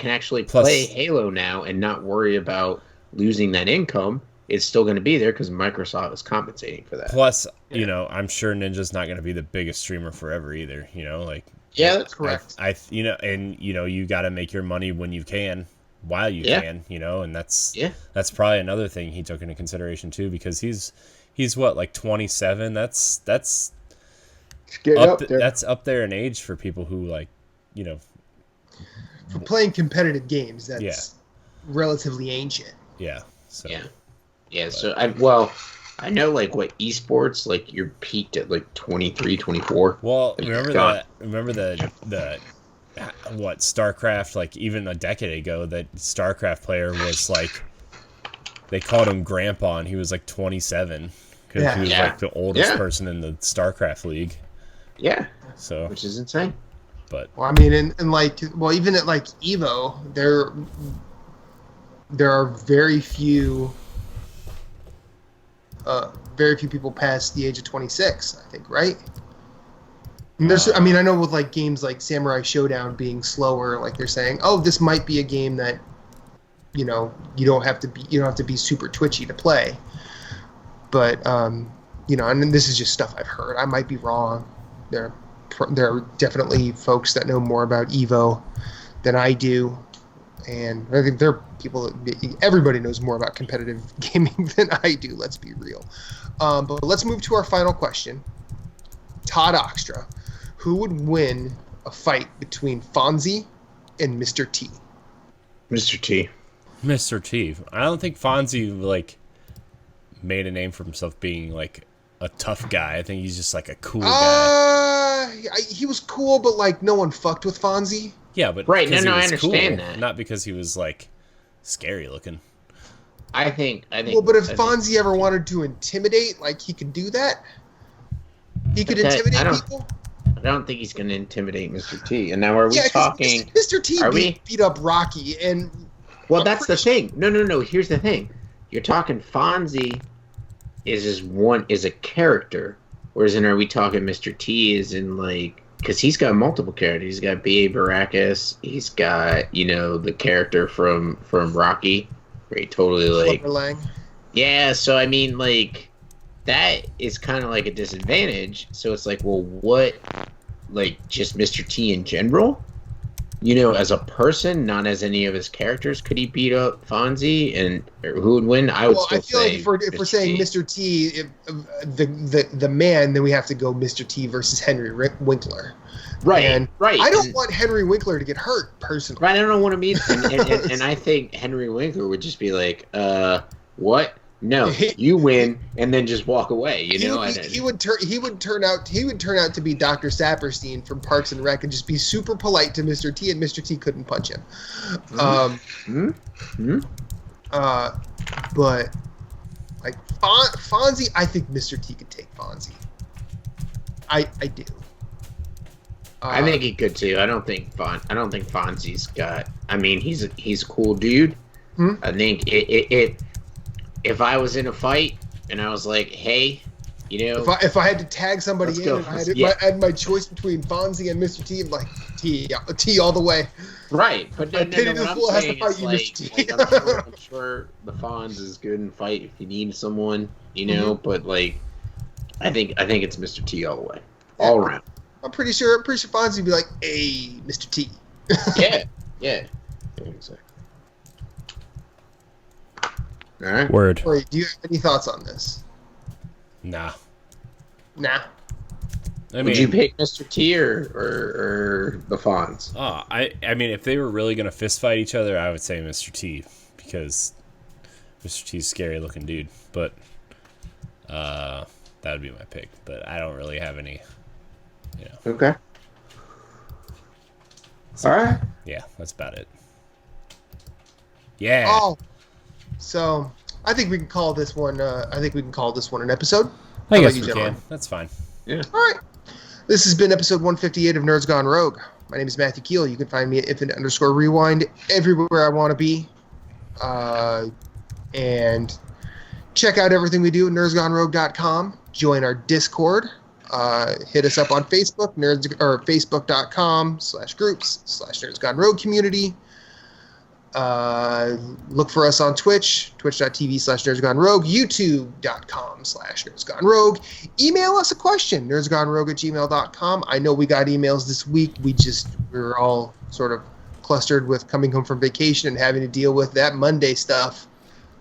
actually play Halo now and not worry about losing that income. It's still going to be there because Microsoft is compensating for that. Plus, I'm sure Ninja's not going to be the biggest streamer forever either, like... Yeah, that's correct. You got to make your money when you can, while you can, and that's probably another thing he took into consideration too, because he's what, like 27. That's that's up there in age for people who like, for playing competitive games. That's relatively ancient. Yeah. So. Yeah. Yeah, so I know like what esports, like you're peaked at like 23, 24. Well, and remember it's gone. that? Remember the what StarCraft? Like even a decade ago, that StarCraft player was like they called him Grandpa, and he was like 27 because he was Yeah. like the oldest Yeah. person in the StarCraft league. Yeah, So, which is insane. but Well, I mean, and like, well, even at like Evo, there are very few people past the age of 26. I think, right? And I mean, I know with like games like Samurai Showdown being slower, like they're saying, oh, this might be a game that, you don't have to be super twitchy to play. But and then this is just stuff I've heard. I might be wrong. There are definitely folks that know more about Evo than I do, and I think there are people everybody knows more about competitive gaming than I do. Let's be real. But let's move to our final question. Todd Oxtra, who would win a fight between Fonzie and Mr. T? Mr. T. Mr. T. I don't think Fonzie like made a name for himself being like a tough guy. I think he's just like a cool guy. He was cool, but like no one fucked with Fonzie. Yeah, but Right, because no, he I was understand cool, that. not because he was like scary looking. I think. Well, but if I think- Fonzie ever wanted to intimidate, like he could do that. He could Okay, intimidate I don't- people. I don't think he's going to intimidate Mr. T. And now are we 'cause talking? Mr. T are we- beat up Rocky, and Well, I'm that's the thing. No. Here's the thing. You're talking Fonzie is a character, whereas are we talking Mr. T is in like because he's got multiple characters. He's got B.A. Baracus. He's got the character from Rocky, where he totally like Clubber Lang. yeah. So I mean like that is kind of like a disadvantage. So it's like, well, what like just Mr. T in general? As a person, not as any of his characters, could he beat up Fonzie? And who would win? I would Well, still I feel say like if we're saying T. Mr. T, the man, then we have to go Mr. T versus Henry Winkler. Right, And right. I don't and, want Henry Winkler to get hurt personally. right, I don't want to meet and I think Henry Winkler would just be like, what? No, you win, and then just walk away. He would turn out to be Dr. Saperstein from Parks and Rec and just be super polite to Mr. T, and Mr. T couldn't punch him. But like Fonzie, I think Mr. T could take Fonzie. I do. I think he could too. I don't think Fonzie's got. I mean, he's a cool dude. I think if I was in a fight and I was like, hey, if I had to tag somebody Let's in go. and I Yeah. had my choice between Fonzie and Mr. T, I'm like T all the way. right, but no, Pity what this I'm fool has to saying fight is you, like, Mr. T. I'm sure the Fonz is good in fight if you need someone, but like, I think it's Mr. T all the way, all around. I'm pretty sure Fonzie would be like, hey, Mr. T. Yeah, exactly. All right. Word. Corey, do you have any thoughts on this? Nah. Nah. I mean, Would you pick Mr. T or the Fonz? I mean, if they were really gonna fist fight each other, I would say Mr. T, because Mr. T's a scary looking dude. But that would be my pick. But I don't really have any. Okay. All right. Yeah, that's about it. Yeah. Oh, so I think we can call this one. An episode. I How guess about you, we gentlemen? can. That's fine. Yeah. All right. This has been episode 158 of Nerds Gone Rogue. My name is Matthew Keel. You can find me at @infinite_rewind everywhere I want to be. And check out everything we do at nerdsgonerogue.com. Join our Discord. Hit us up on Facebook, facebook.com/groups/Nerds Gone Rogue community. Look for us on Twitch, twitch.tv/Nerds Gone Rogue, youtube.com/Nerds Gone Rogue. Email us a question, nerdsgonerogue@gmail.com. I know we got emails this week. We were all sort of clustered with coming home from vacation and having to deal with that Monday stuff.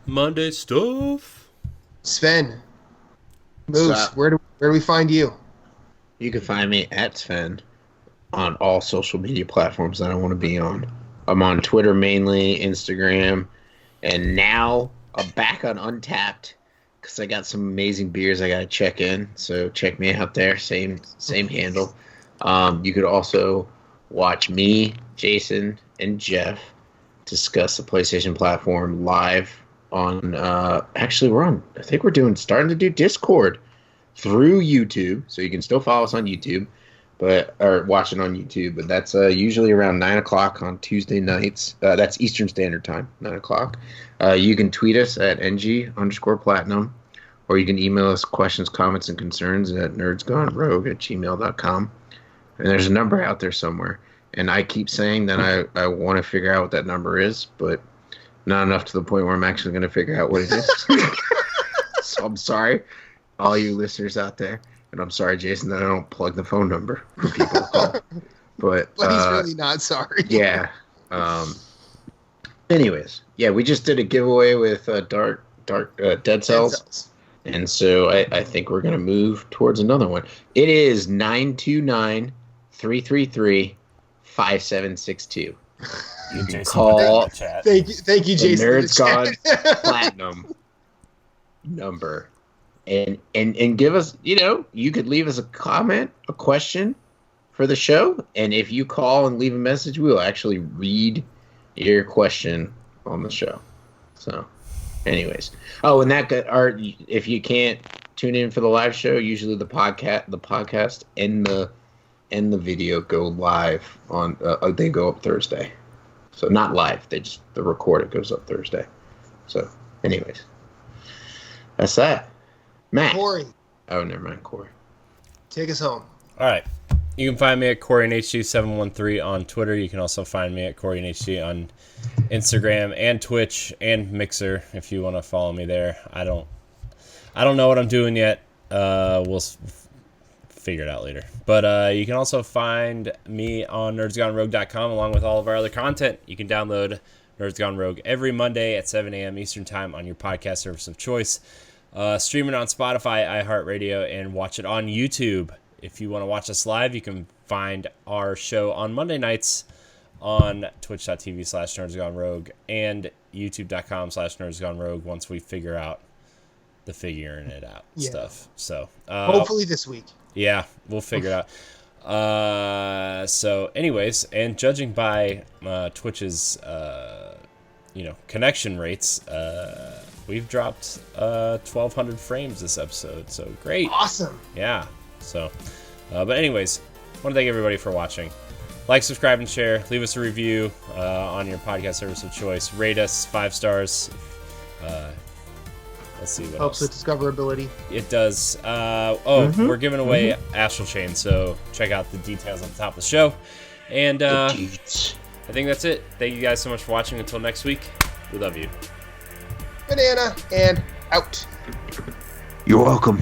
Monday stuff. Sven, Moose, What's up? where do we find you? You can find me at Sven on all social media platforms that I want to be on. I'm on Twitter mainly, Instagram, and now I'm back on Untapped because I got some amazing beers I got to check in. So check me out there. Same handle. You could also watch me, Jason, and Jeff discuss the PlayStation platform live on. Actually, I think we're starting to do Discord through YouTube, so you can still follow us on YouTube, or watch it on YouTube. But that's usually around 9:00 on Tuesday nights. That's Eastern Standard Time, 9:00. You can tweet us at ng_platinum, or you can email us questions, comments, and concerns at nerdsgonerogue@gmail.com. And there's a number out there somewhere. And I keep saying that I want to figure out what that number is, but not enough to the point where I'm actually going to figure out what it is. So I'm sorry, all you listeners out there. And I'm sorry, Jason, that I don't plug the phone number for people to call. But he's really not sorry. Yeah. Anyways, yeah, we just did a giveaway with Dead Cells. And so I think we're going to move towards another one. It is 929-333-5762. You can call. Thank you, Jason. Nerds Gone Platinum number, and give us. You could leave us a comment, a question for the show, and if you call and leave a message, we will actually read your question on the show. So, anyways, and if you can't tune in for the live show, usually the podcast and the video go live on. They go up Thursday. So not live, the recorded goes up Thursday. So, anyways, that's that. Matt. Corey. Oh, never mind, Corey. Take us home. All right. You can find me at CoreyNHD713 on Twitter. You can also find me at CoreyNHD on Instagram and Twitch and Mixer if you want to follow me there. I don't know what I'm doing yet. We'll figure it out later. But you can also find me on nerdsgonerogue.com along with all of our other content. You can download Nerds Gone Rogue every Monday at 7 a.m. Eastern Time on your podcast service of choice. Stream it on Spotify, iHeartRadio, and watch it on YouTube. If you want to watch us live, you can find our show on Monday nights on twitch.tv/nerdsgonerogue and youtube.com/nerdsgonerogue once we figure out the figuring it out stuff. So hopefully this week. Yeah, we'll figure it out. So anyways, and judging by Twitch's connection rates, we've dropped 1,200 frames this episode. So great. Awesome. Yeah. So but anyways, I want to thank everybody for watching. Like, subscribe, and share. Leave us a review on your podcast service of choice. Rate us 5 stars. Let's see what helps else. with discoverability. It does. We're giving away Astral Chain, so check out the details at the top of the show. And I think that's it. Thank you guys so much for watching. Until next week, we love you. Banana and out. You're welcome.